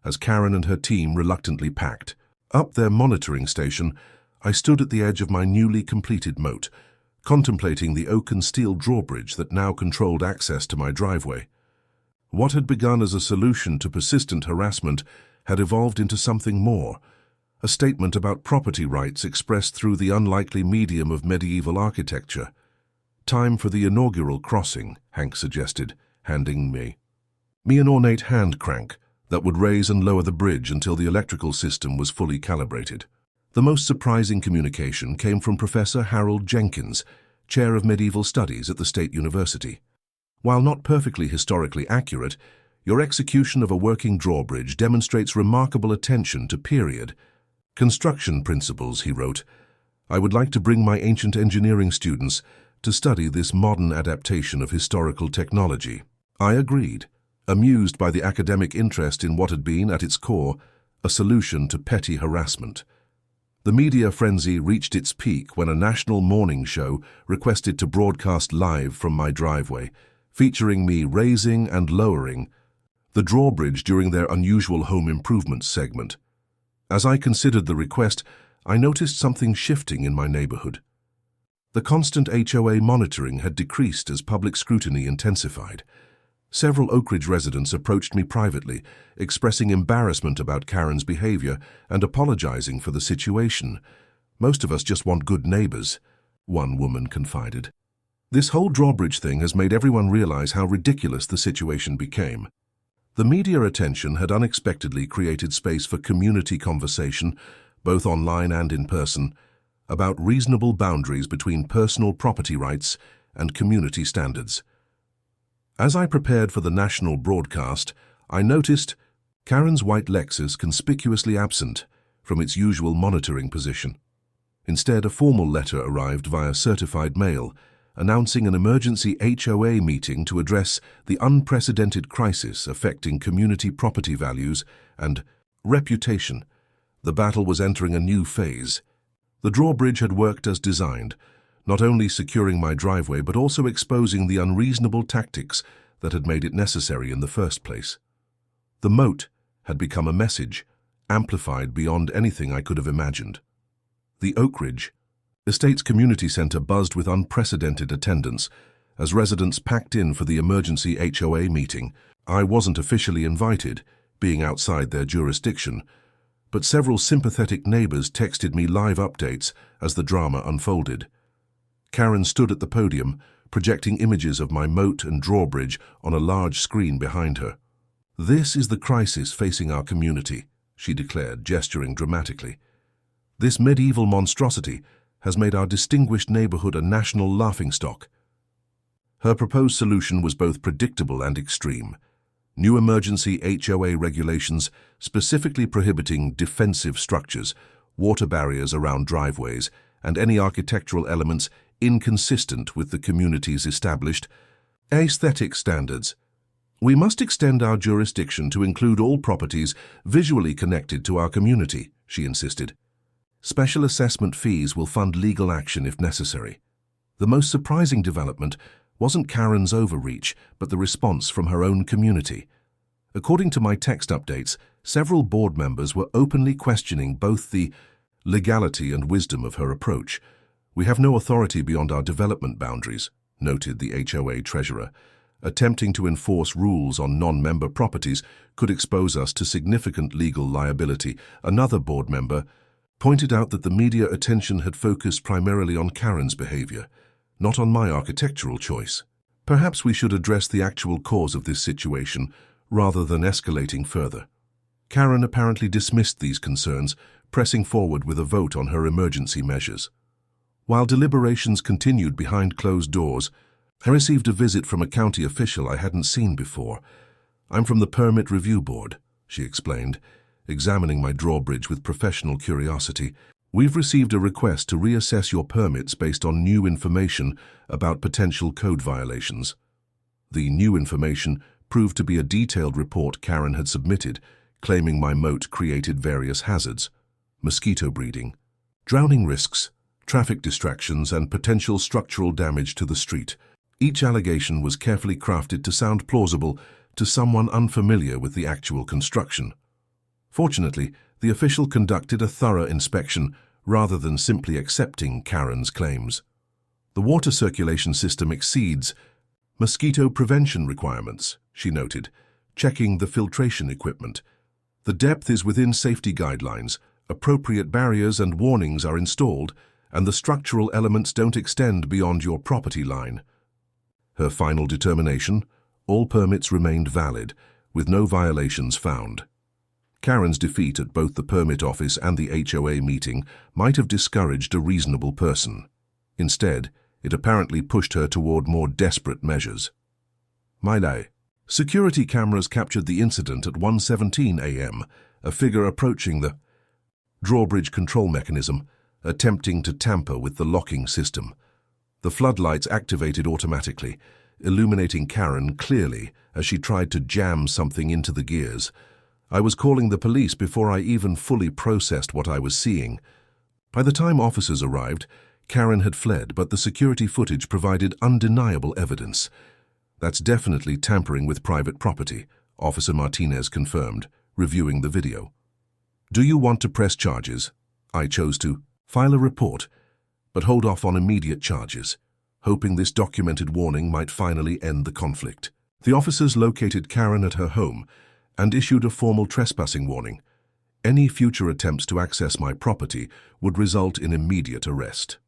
As Karen and her team reluctantly packed up their monitoring station, I stood at the edge of my newly completed moat, contemplating the oak and steel drawbridge that now controlled access to my driveway. What had begun as a solution to persistent harassment had evolved into something more, a statement about property rights expressed through the unlikely medium of medieval architecture. "Time for the inaugural crossing," Hank suggested, handing me an ornate hand crank that would raise and lower the bridge until the electrical system was fully calibrated. The most surprising communication came from Professor Harold Jenkins, Chair of Medieval Studies at the State University. "While not perfectly historically accurate, your execution of a working drawbridge demonstrates remarkable attention to period construction principles," he wrote. "I would like to bring my ancient engineering students to study this modern adaptation of historical technology." I agreed, amused by the academic interest in what had been, at its core, a solution to petty harassment. The media frenzy reached its peak when a national morning show requested to broadcast live from my driveway, featuring me raising and lowering the drawbridge during their unusual home improvements segment. As I considered the request, I noticed something shifting in my neighborhood. The constant HOA monitoring had decreased as public scrutiny intensified. Several Oak Ridge residents approached me privately, expressing embarrassment about Karen's behavior and apologizing for the situation. "Most of us just want good neighbors," one woman confided. "This whole drawbridge thing has made everyone realize how ridiculous the situation became." The media attention had unexpectedly created space for community conversation, both online and in person, about reasonable boundaries between personal property rights and community standards. As I prepared for the national broadcast, I noticed Karen's white Lexus conspicuously absent from its usual monitoring position. Instead, a formal letter arrived via certified mail, announcing an emergency HOA meeting to address the unprecedented crisis affecting community property values and reputation. The battle was entering a new phase. The drawbridge had worked as designed, not only securing my driveway but also exposing the unreasonable tactics that had made it necessary in the first place. The moat had become a message, amplified beyond anything I could have imagined. The Oak Ridge Estates Community Center buzzed with unprecedented attendance as residents packed in for the emergency HOA meeting. I wasn't officially invited, being outside their jurisdiction, but several sympathetic neighbors texted me live updates as the drama unfolded. Karen stood at the podium, projecting images of my moat and drawbridge on a large screen behind her. "This is the crisis facing our community," she declared, gesturing dramatically. "This medieval monstrosity has made our distinguished neighborhood a national laughingstock." Her proposed solution was both predictable and extreme. New emergency HOA regulations specifically prohibiting defensive structures, water barriers around driveways, and any architectural elements inconsistent with the community's established aesthetic standards. "We must extend our jurisdiction to include all properties visually connected to our community," she insisted. "Special assessment fees will fund legal action if necessary." The most surprising development wasn't Karen's overreach, but the response from her own community. According to my text updates, several board members were openly questioning both the legality and wisdom of her approach. "We have no authority beyond our development boundaries," noted the HOA treasurer. "Attempting to enforce rules on non-member properties could expose us to significant legal liability." Another board member pointed out that the media attention had focused primarily on Karen's behavior, not on my architectural choice. "Perhaps we should address the actual cause of this situation rather than escalating further." Karen apparently dismissed these concerns, pressing forward with a vote on her emergency measures. While deliberations continued behind closed doors, I received a visit from a county official I hadn't seen before. "I'm from the Permit Review Board," she explained, examining my drawbridge with professional curiosity. "We've received a request to reassess your permits based on new information about potential code violations." The new information proved to be a detailed report Karen had submitted, claiming my moat created various hazards: mosquito breeding, drowning risks, traffic distractions, and potential structural damage to the street. Each allegation was carefully crafted to sound plausible to someone unfamiliar with the actual construction. Fortunately, the official conducted a thorough inspection rather than simply accepting Karen's claims. "The water circulation system exceeds mosquito prevention requirements," she noted, checking the filtration equipment. "The depth is within safety guidelines, appropriate barriers and warnings are installed, and the structural elements don't extend beyond your property line." Her final determination: all permits remained valid, with no violations found. Karen's defeat at both the permit office and the HOA meeting might have discouraged a reasonable person. Instead, it apparently pushed her toward more desperate measures. Milay. Security cameras captured the incident at 1:17 a.m., a figure approaching the drawbridge control mechanism, attempting to tamper with the locking system. The floodlights activated automatically, illuminating Karen clearly as she tried to jam something into the gears. I was calling the police before I even fully processed what I was seeing. By the time officers arrived, Karen had fled, but the security footage provided undeniable evidence. "That's definitely tampering with private property," Officer Martinez confirmed, reviewing the video. "Do you want to press charges?" I chose to file a report, but hold off on immediate charges, hoping this documented warning might finally end the conflict. The officers located Karen at her home and issued a formal trespassing warning. Any future attempts to access my property would result in immediate arrest.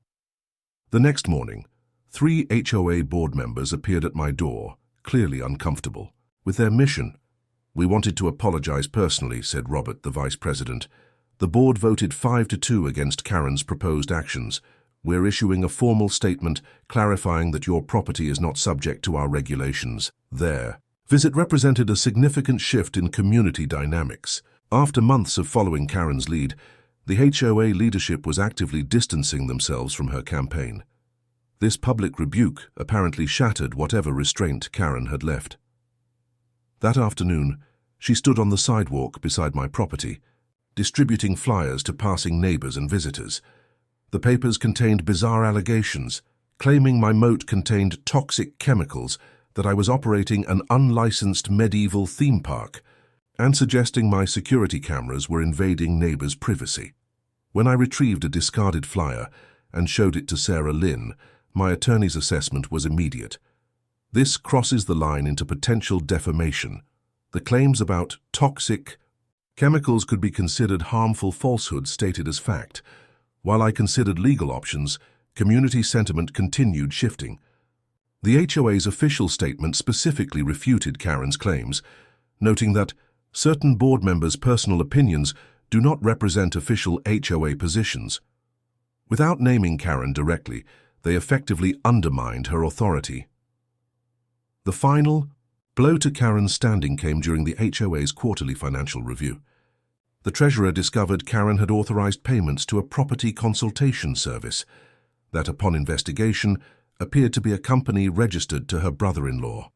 The next morning, 3 HOA board members appeared at my door, clearly uncomfortable with their mission. "We wanted to apologize personally," said Robert, the vice president. "The board voted 5-2 against Karen's proposed actions. We're issuing a formal statement clarifying that your property is not subject to our regulations." Their visit represented a significant shift in community dynamics. After months of following Karen's lead, the HOA leadership was actively distancing themselves from her campaign. This public rebuke apparently shattered whatever restraint Karen had left. That afternoon, she stood on the sidewalk beside my property, distributing flyers to passing neighbors and visitors. The papers contained bizarre allegations, claiming my moat contained toxic chemicals, that I was operating an unlicensed medieval theme park, and suggesting my security cameras were invading neighbors' privacy. When I retrieved a discarded flyer and showed it to Sarah Lynn, my attorney's assessment was immediate. This crosses the line into potential defamation. The claims about toxic chemicals could be considered harmful falsehoods stated as fact. While I considered legal options, community sentiment continued shifting. The HOA's official statement specifically refuted Karen's claims, noting that certain board members' personal opinions do not represent official HOA positions. Without naming Karen directly, they effectively undermined her authority. The final blow to Karen's standing came during the HOA's quarterly financial review. The treasurer discovered Karen had authorized payments to a property consultation service that, upon investigation, appeared to be a company registered to her brother-in-law.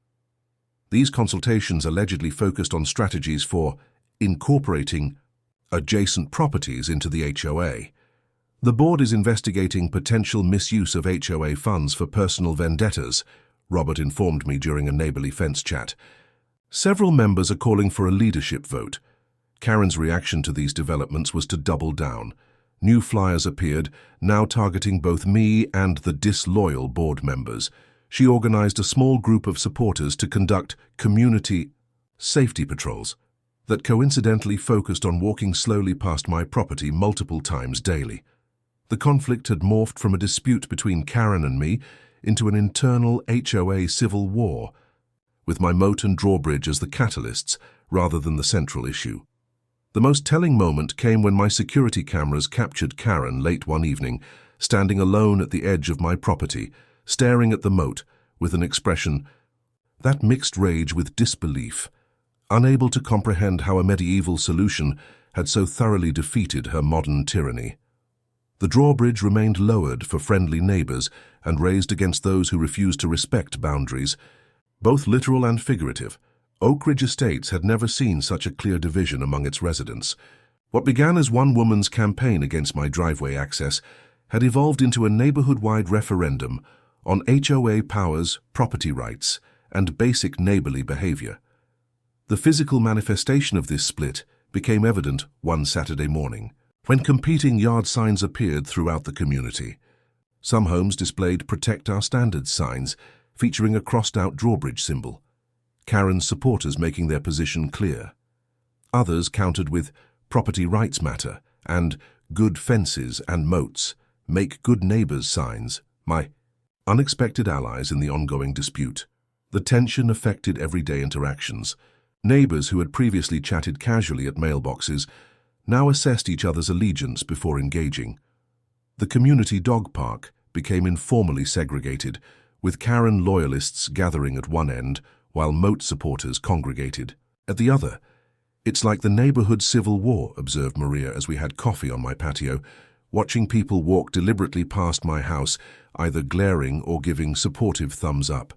These consultations allegedly focused on strategies for incorporating adjacent properties into the HOA. The board is investigating potential misuse of HOA funds for personal vendettas, Robert informed me during a neighborly fence chat. Several members are calling for a leadership vote. Karen's reaction to these developments was to double down. New flyers appeared, now targeting both me and the disloyal board members. She organized a small group of supporters to conduct community safety patrols that coincidentally focused on walking slowly past my property multiple times daily. The conflict had morphed from a dispute between Karen and me into an internal HOA civil war, with my moat and drawbridge as the catalysts rather than the central issue. The most telling moment came when my security cameras captured Karen late one evening, standing alone at the edge of my property, staring at the moat with an expression that mixed rage with disbelief, unable to comprehend how a medieval solution had so thoroughly defeated her modern tyranny. The drawbridge remained lowered for friendly neighbors and raised against those who refused to respect boundaries, both literal and figurative. Oak Ridge Estates had never seen such a clear division among its residents. What began as one woman's campaign against my driveway access had evolved into a neighborhood-wide referendum on HOA powers, property rights, and basic neighborly behavior. The physical manifestation of this split became evident one Saturday morning, when competing yard signs appeared throughout the community. Some homes displayed "Protect Our Standards" signs, featuring a crossed-out drawbridge symbol, Karen's supporters making their position clear. Others countered with "Property Rights Matter" and "Good Fences and Moats, Make Good Neighbors" signs, my unexpected allies in the ongoing dispute. The tension affected everyday interactions. Neighbors who had previously chatted casually at mailboxes now assessed each other's allegiance before engaging. The community dog park became informally segregated, with Karen loyalists gathering at one end while Moat supporters congregated at the other. "It's like the neighborhood civil war," observed Maria as we had coffee on my patio, watching people walk deliberately past my house, either glaring or giving supportive thumbs up.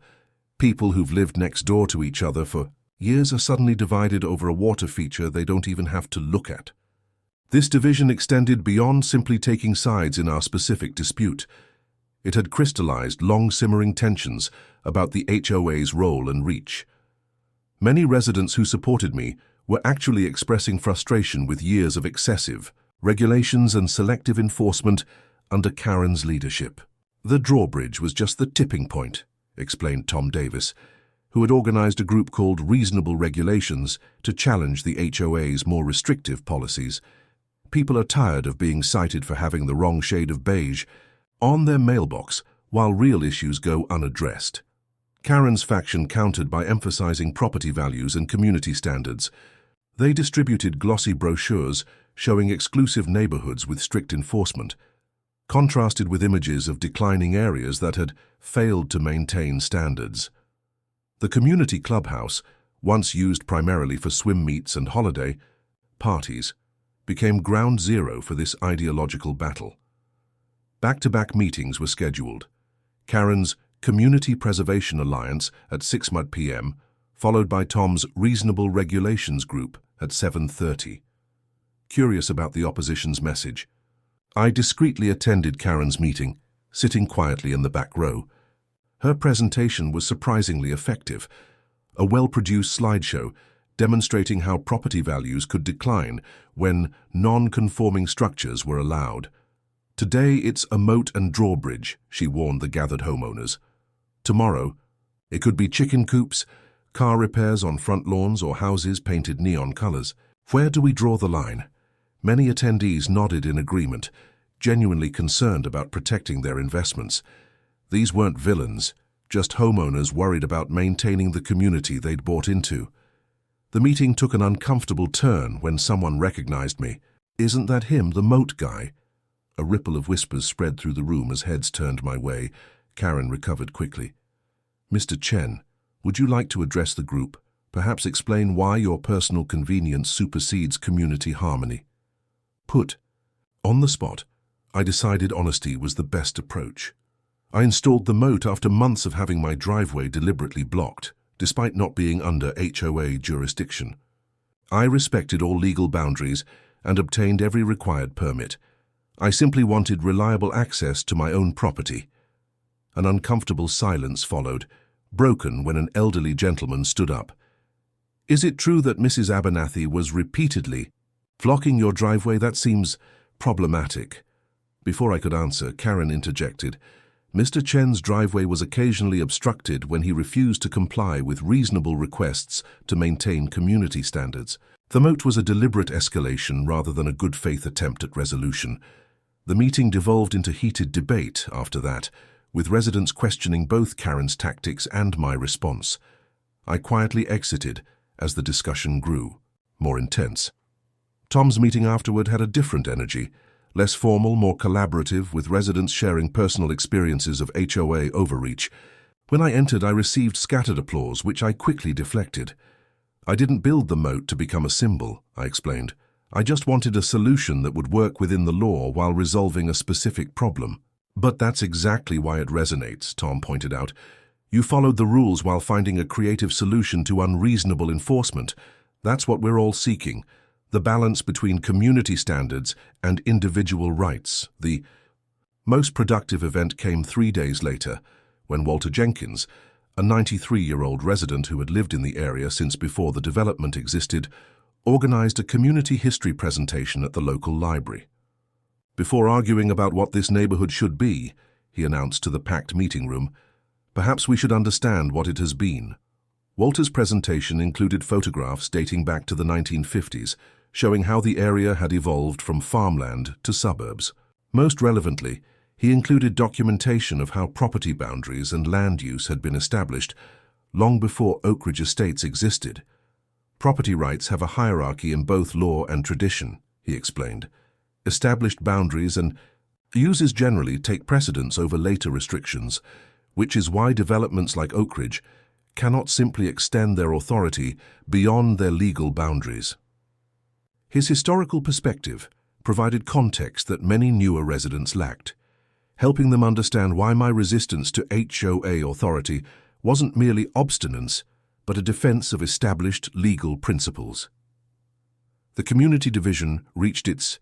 People who've lived next door to each other for years are suddenly divided over a water feature they don't even have to look at. This division extended beyond simply taking sides in our specific dispute. It had crystallized long-simmering tensions about the HOA's role and reach. Many residents who supported me were actually expressing frustration with years of excessive regulations and selective enforcement under Karen's leadership. "The drawbridge was just the tipping point," explained Tom Davis, who had organized a group called Reasonable Regulations to challenge the HOA's more restrictive policies. People are tired of being cited for having the wrong shade of beige on their mailbox while real issues go unaddressed. Karen's faction countered by emphasizing property values and community standards. They distributed glossy brochures showing exclusive neighborhoods with strict enforcement, contrasted with images of declining areas that had failed to maintain standards. The community clubhouse, once used primarily for swim meets and holiday parties, became ground zero for this ideological battle. Back-to-back meetings were scheduled. Karen's Community Preservation Alliance at 6 p.m., followed by Tom's Reasonable Regulations group at 7:30. Curious about the opposition's message, I discreetly attended Karen's meeting, sitting quietly in the back row. Her presentation was surprisingly effective, a well-produced slideshow demonstrating how property values could decline when non-conforming structures were allowed. "Today it's a moat and drawbridge," she warned the gathered homeowners. "Tomorrow, it could be chicken coops, car repairs on front lawns, or houses painted neon colors. Where do we draw the line?" Many attendees nodded in agreement, genuinely concerned about protecting their investments. These weren't villains, just homeowners worried about maintaining the community they'd bought into. The meeting took an uncomfortable turn when someone recognized me. "Isn't that him, the moat guy?" A ripple of whispers spread through the room as heads turned my way. Karen recovered quickly. "Mr. Chen, would you like to address the group? Perhaps explain why your personal convenience supersedes community harmony?" Put on the spot, I decided honesty was the best approach. I installed the moat after months of having my driveway deliberately blocked, despite not being under HOA jurisdiction. I respected all legal boundaries and obtained every required permit. I simply wanted reliable access to my own property. An uncomfortable silence followed, broken when an elderly gentleman stood up. "Is it true that Mrs. Abernathy was repeatedly blocking your driveway? That seems problematic. Before I could answer, Karen interjected. Mr. Chen's driveway was occasionally obstructed when he refused to comply with reasonable requests to maintain community standards. The moat was a deliberate escalation rather than a good-faith attempt at resolution. The meeting devolved into heated debate after that, with residents questioning both Karen's tactics and my response. I quietly exited as the discussion grew, more intense. Tom's meeting afterward had a different energy, less formal, more collaborative, with residents sharing personal experiences of HOA overreach. When I entered, I received scattered applause, which I quickly deflected. I didn't build the moat to become a symbol, I explained. I just wanted a solution that would work within the law while resolving a specific problem. But that's exactly why it resonates, Tom pointed out. You followed the rules while finding a creative solution to unreasonable enforcement. That's what we're all seeking. The balance between community standards and individual rights. The most productive event came 3 days later, when Walter Jenkins, a 93-year-old resident who had lived in the area since before the development existed, organized a community history presentation at the local library. Before arguing about what this neighborhood should be, he announced to the packed meeting room, perhaps we should understand what it has been. Walter's presentation included photographs dating back to the 1950s, showing how the area had evolved from farmland to suburbs. Most relevantly, he included documentation of how property boundaries and land use had been established long before Oak Ridge estates existed. Property rights have a hierarchy in both law and tradition, he explained. Established boundaries and uses generally take precedence over later restrictions, which is why developments like Oak Ridge cannot simply extend their authority beyond their legal boundaries. His historical perspective provided context that many newer residents lacked, helping them understand why my resistance to HOA authority wasn't merely obstinance, but a defense of established legal principles. The community division reached its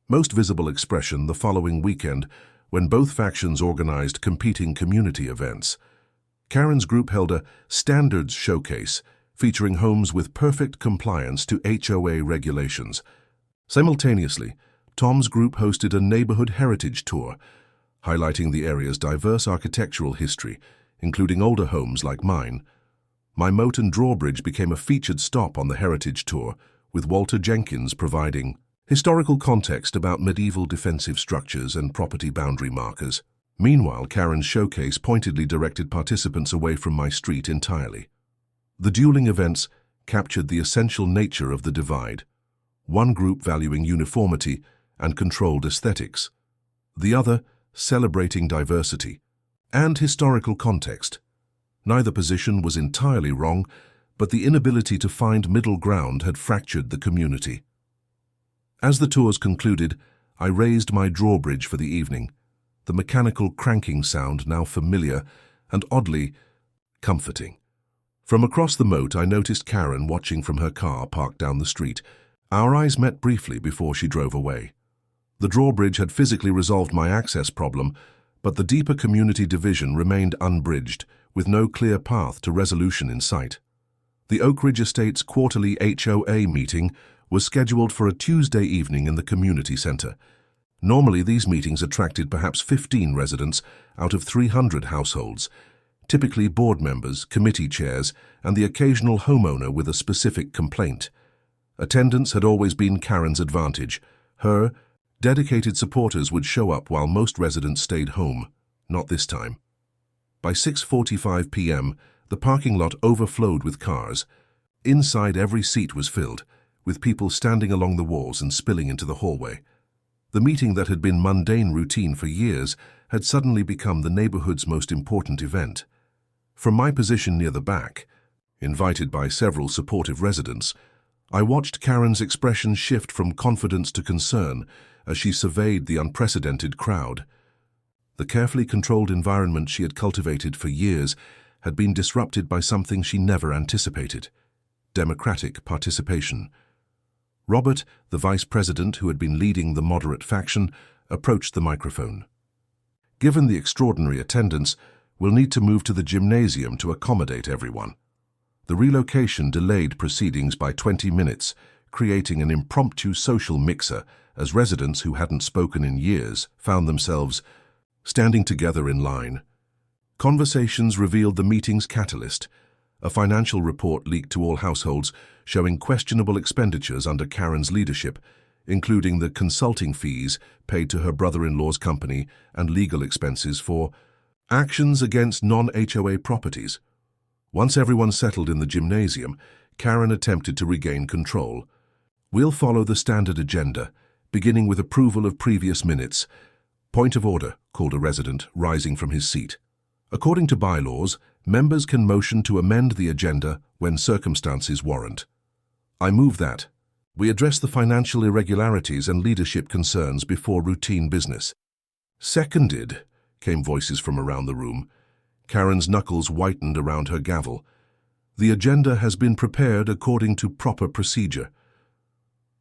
most visible expression the following weekend when both factions organized competing community events. Karen's group held a standards showcase featuring homes with perfect compliance to HOA regulations. Simultaneously, Tom's group hosted a neighborhood heritage tour, highlighting the area's diverse architectural history, including older homes like mine. My moat and Drawbridge became a featured stop on the heritage tour, with Walter Jenkins providing historical context about medieval defensive structures and property boundary markers. Meanwhile, Karen's showcase pointedly directed participants away from my street entirely. The dueling events captured the essential nature of the divide, one group valuing uniformity and controlled aesthetics, the other celebrating diversity and historical context. Neither position was entirely wrong, but the inability to find middle ground had fractured the community. As the tours concluded, I raised my drawbridge for the evening, the mechanical cranking sound now familiar and oddly comforting. From across the moat, I noticed Karen watching from her car parked down the street. Our eyes met briefly before she drove away. The drawbridge had physically resolved my access problem, but the deeper community division remained unbridged, with no clear path to resolution in sight. The Oak Ridge Estate's quarterly HOA meeting was scheduled for a Tuesday evening in the community center. Normally, these meetings attracted perhaps 15 residents out of 300 households, typically board members, committee chairs, and the occasional homeowner with a specific complaint. Attendance had always been Karen's advantage. Her dedicated supporters would show up while most residents stayed home. Not this time. By 6:45 p.m., the parking lot overflowed with cars. Inside, every seat was filled, with people standing along the walls and spilling into the hallway. The meeting that had been mundane routine for years had suddenly become the neighborhood's most important event. From my position near the back, invited by several supportive residents, I watched Karen's expression shift from confidence to concern as she surveyed the unprecedented crowd. The carefully controlled environment she had cultivated for years had been disrupted by something she never anticipated: democratic participation. Robert, the vice president who had been leading the moderate faction, approached the microphone. Given the extraordinary attendance, we'll need to move to the gymnasium to accommodate everyone. The relocation delayed proceedings by 20 minutes, creating an impromptu social mixer as residents who hadn't spoken in years found themselves standing together in line. Conversations revealed the meeting's catalyst. A financial report leaked to all households showing questionable expenditures under Karen's leadership, including the consulting fees paid to her brother-in-law's company and legal expenses for actions against non-HOA properties. Once everyone settled in the gymnasium, Karen attempted to regain control. "We'll follow the standard agenda, beginning with approval of previous minutes." "Point of order," called a resident, rising from his seat. "According to bylaws, members can motion to amend the agenda when circumstances warrant. I move that we address the financial irregularities and leadership concerns before routine business." "Seconded," came voices from around the room. Karen's knuckles whitened around her gavel. "The agenda has been prepared according to proper procedure."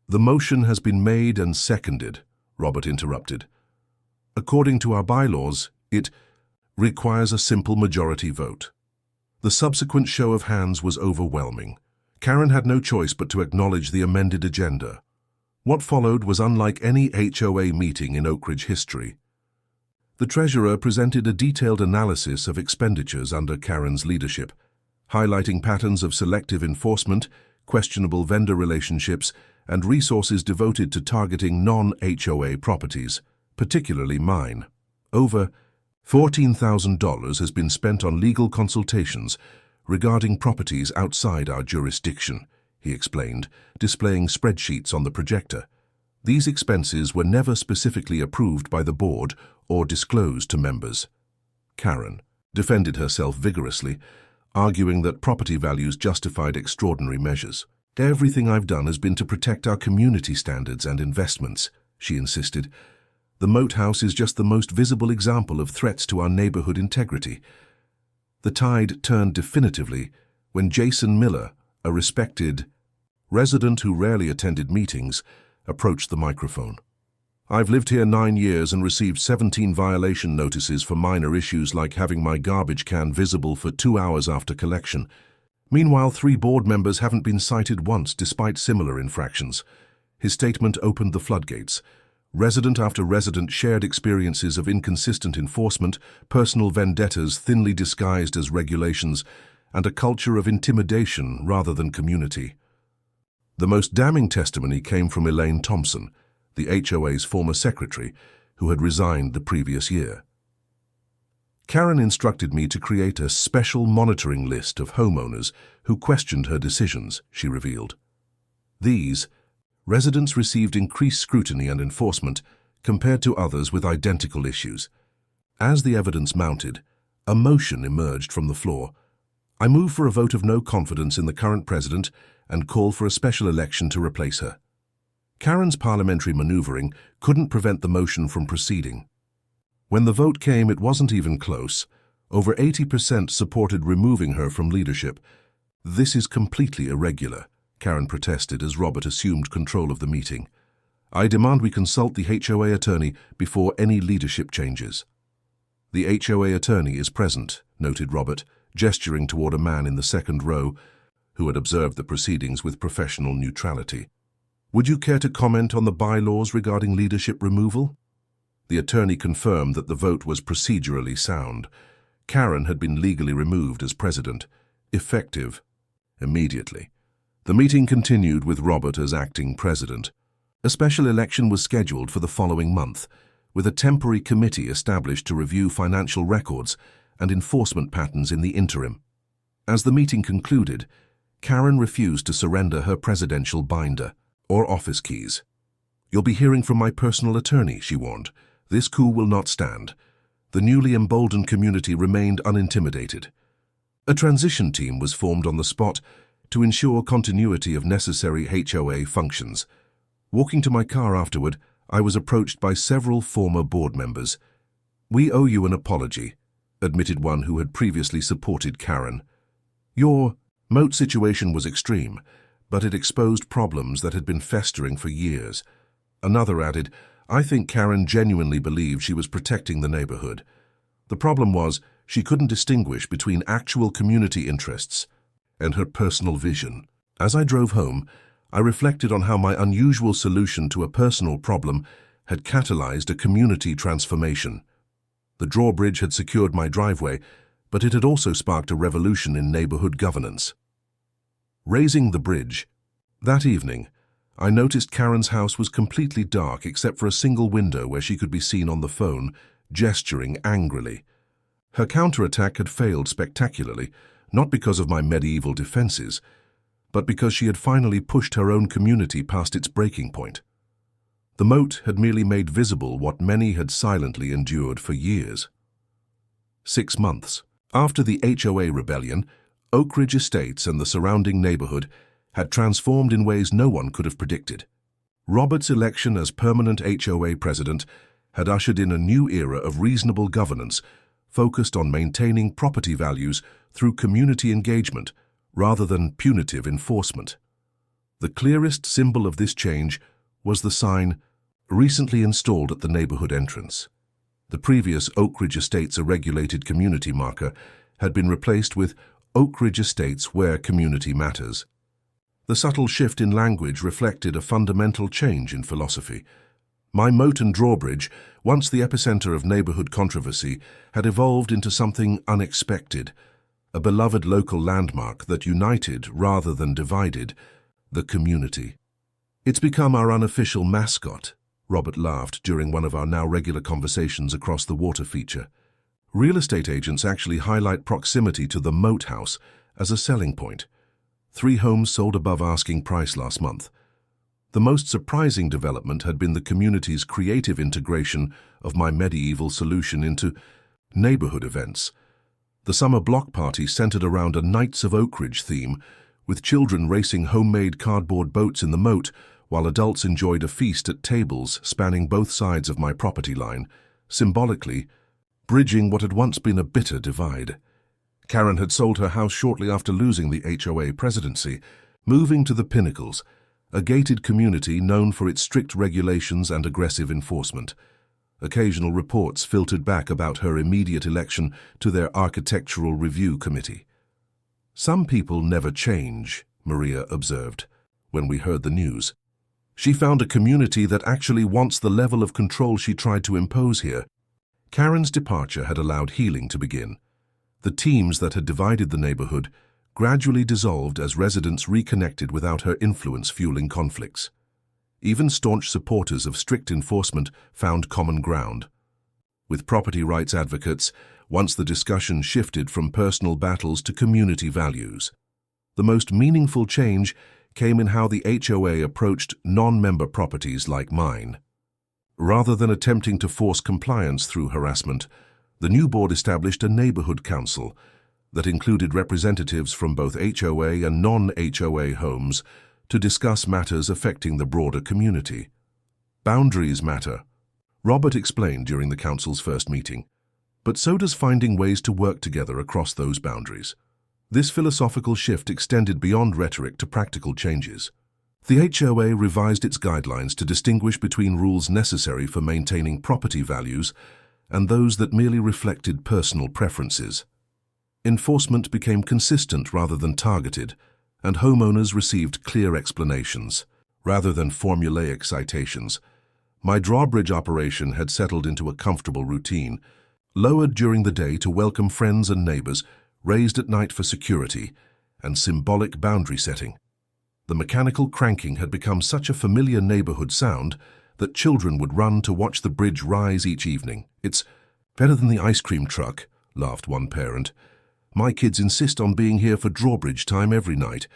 "The motion has been made and seconded," Robert interrupted. "According to our bylaws, it requires a simple majority vote." The subsequent show of hands was overwhelming. Karen had no choice but to acknowledge the amended agenda. What followed was unlike any HOA meeting in Oak Ridge history. The treasurer presented a detailed analysis of expenditures under Karen's leadership, highlighting patterns of selective enforcement, questionable vendor relationships, and resources devoted to targeting non-HOA properties, particularly mine. Over $14,000 has been spent on legal consultations regarding properties outside our jurisdiction, he explained, displaying spreadsheets on the projector. These expenses were never specifically approved by the board or disclosed to members. Karen defended herself vigorously, arguing that property values justified extraordinary measures. "Everything I've done has been to protect our community standards and investments," she insisted. "The moat house is just the most visible example of threats to our neighborhood integrity." The tide turned definitively when Jason Miller, a respected resident who rarely attended meetings, approached the microphone. "I've lived here 9 years and received 17 violation notices for minor issues like having my garbage can visible for 2 hours after collection. Meanwhile, 3 board members haven't been cited once despite similar infractions." His statement opened the floodgates. Resident after resident shared experiences of inconsistent enforcement, personal vendettas thinly disguised as regulations, and a culture of intimidation rather than community. The most damning testimony came from Elaine Thompson, the HOA's former secretary, who had resigned the previous year. "Karen instructed me to create a special monitoring list of homeowners who questioned her decisions," she revealed. These residents received increased scrutiny and enforcement compared to others with identical issues. As the evidence mounted, a motion emerged from the floor. "I move for a vote of no confidence in the current president and call for a special election to replace her." Karen's parliamentary maneuvering couldn't prevent the motion from proceeding. When the vote came, it wasn't even close. Over 80% supported removing her from leadership. "This is completely irregular," Karen protested as Robert assumed control of the meeting. "I demand we consult the HOA attorney before any leadership changes." "The HOA attorney is present," noted Robert, gesturing toward a man in the second row who had observed the proceedings with professional neutrality. "Would you care to comment on the bylaws regarding leadership removal?" The attorney confirmed that the vote was procedurally sound. Karen had been legally removed as president, effective immediately. The meeting continued with Robert as acting president. A special election was scheduled for the following month, with a temporary committee established to review financial records and enforcement patterns in the interim. As the meeting concluded, Karen refused to surrender her presidential binder or office keys. "You'll be hearing from my personal attorney," she warned. "This coup will not stand." The newly emboldened community remained unintimidated. A transition team was formed on the spot to ensure continuity of necessary HOA functions. Walking to my car afterward, I was approached by several former board members. "We owe you an apology," admitted one who had previously supported Karen. "Your moat situation was extreme, but it exposed problems that had been festering for years." Another added, "I think Karen genuinely believed she was protecting the neighborhood. The problem was she couldn't distinguish between actual community interests and her personal vision." As I drove home, I reflected on how my unusual solution to a personal problem had catalyzed a community transformation. The Drawbridge had secured my driveway, but it had also sparked a revolution in neighborhood governance. Raising the bridge. That evening, I noticed Karen's house was completely dark except for a single window where she could be seen on the phone, gesturing angrily. Her counterattack had failed spectacularly, not because of my medieval defenses, but because she had finally pushed her own community past its breaking point. The moat had merely made visible what many had silently endured for years. 6 months after the HOA rebellion, Oak Ridge Estates and the surrounding neighborhood had transformed in ways no one could have predicted. Robert's election as permanent HOA president had ushered in a new era of reasonable governance focused on maintaining property values through community engagement rather than punitive enforcement. The clearest symbol of this change was the sign recently installed at the neighborhood entrance. The previous Oak Ridge Estates, a regulated community marker, had been replaced with Oak Ridge Estates, where community matters. The subtle shift in language reflected a fundamental change in philosophy. My moat and drawbridge, once the epicenter of neighborhood controversy, had evolved into something unexpected, a beloved local landmark that united rather than divided the community. "It's become our unofficial mascot," Robert laughed during one of our now regular conversations across the water feature. Real estate agents actually highlight proximity to the moat house as a selling point. 3 homes sold above asking price last month. The most surprising development had been the community's creative integration of my medieval solution into neighborhood events. The summer block party centered around a Knights of Oak Ridge theme, with children racing homemade cardboard boats in the moat, while adults enjoyed a feast at tables spanning both sides of my property line, symbolically bridging what had once been a bitter divide. Karen had sold her house shortly after losing the HOA presidency, moving to the Pinnacles, a gated community known for its strict regulations and aggressive enforcement. Occasional reports filtered back about her immediate election to their architectural review committee. "Some people never change," Maria observed, when we heard the news. She found a community that actually wants the level of control she tried to impose here. Karen's departure had allowed healing to begin. The teams that had divided the neighborhood gradually dissolved as residents reconnected without her influence fueling conflicts. Even staunch supporters of strict enforcement found common ground. With property rights advocates, once the discussion shifted from personal battles to community values. The most meaningful change came in how the HOA approached non-member properties like mine. Rather than attempting to force compliance through harassment, the new board established a neighborhood council that included representatives from both HOA and non-HOA homes to discuss matters affecting the broader community. "Boundaries matter," Robert explained during the council's first meeting, but so does finding ways to work together across those boundaries. This philosophical shift extended beyond rhetoric to practical changes. The HOA revised its guidelines to distinguish between rules necessary for maintaining property values and those that merely reflected personal preferences. Enforcement became consistent rather than targeted, and homeowners received clear explanations, rather than formulaic citations. My drawbridge operation had settled into a comfortable routine, lowered during the day to welcome friends and neighbors, raised at night for security, and symbolic boundary setting. The mechanical cranking had become such a familiar neighborhood sound that children would run to watch the bridge rise each evening. "It's better than the ice cream truck," laughed one parent. "My kids insist on being here for drawbridge time every night."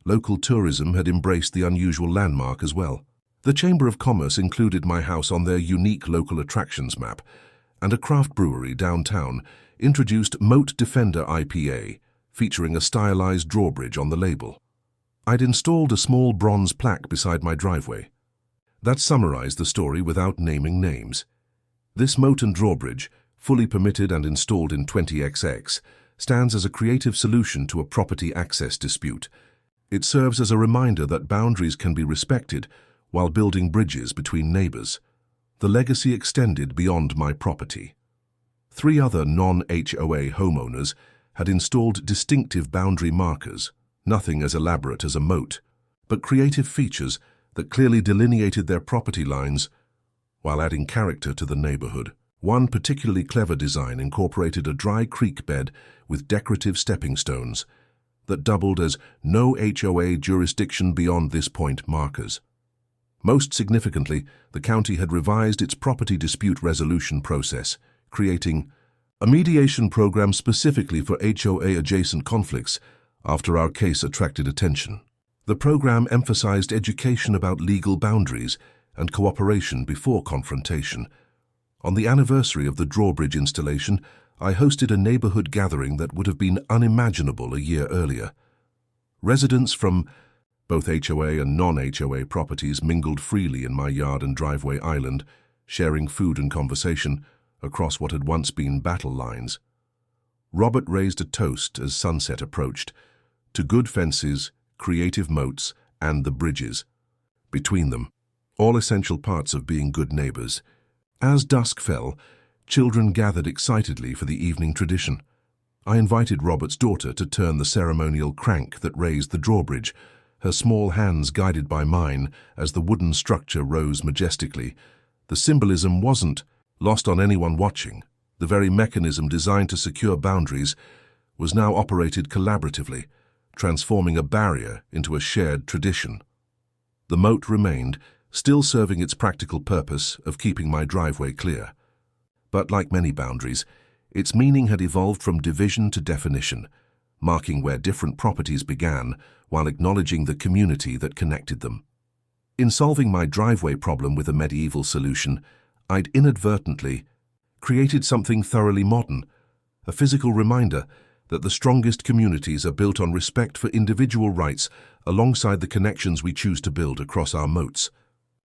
Local tourism had embraced the unusual landmark as well. The Chamber of Commerce included my house on their unique local attractions map, and a craft brewery downtown introduced Moat Defender IPA, featuring a stylized drawbridge on the label. I'd installed a small bronze plaque beside my driveway. That summarized the story without naming names. This moat and drawbridge, fully permitted and installed in 20XX, stands as a creative solution to a property access dispute. It serves as a reminder that boundaries can be respected while building bridges between neighbors. The legacy extended beyond my property. 3 other non-HOA homeowners had installed distinctive boundary markers, nothing as elaborate as a moat, but creative features that clearly delineated their property lines while adding character to the neighborhood. One particularly clever design incorporated a dry creek bed with decorative stepping stones that doubled as no HOA jurisdiction beyond this point markers. Most significantly, the county had revised its property dispute resolution process, creating a mediation program specifically for HOA-adjacent conflicts after our case attracted attention. The program emphasized education about legal boundaries and cooperation before confrontation. On the anniversary of the Drawbridge installation, I hosted a neighborhood gathering that would have been unimaginable a year earlier. Residents from both HOA and non-HOA properties mingled freely in my yard and driveway island, sharing food and conversation across what had once been battle lines. Robert raised a toast as sunset approached, to good fences, creative moats, and the bridges between them, all essential parts of being good neighbors. As dusk fell, children gathered excitedly for the evening tradition. I invited Robert's daughter to turn the ceremonial crank that raised the drawbridge, her small hands guided by mine as the wooden structure rose majestically. The symbolism wasn't lost on anyone watching. The very mechanism designed to secure boundaries was now operated collaboratively, transforming a barrier into a shared tradition. The moat remained, still serving its practical purpose of keeping my driveway clear. But like many boundaries, its meaning had evolved from division to definition, marking where different properties began while acknowledging the community that connected them. In solving my driveway problem with a medieval solution, I'd inadvertently created something thoroughly modern, a physical reminder that the strongest communities are built on respect for individual rights alongside the connections we choose to build across our moats.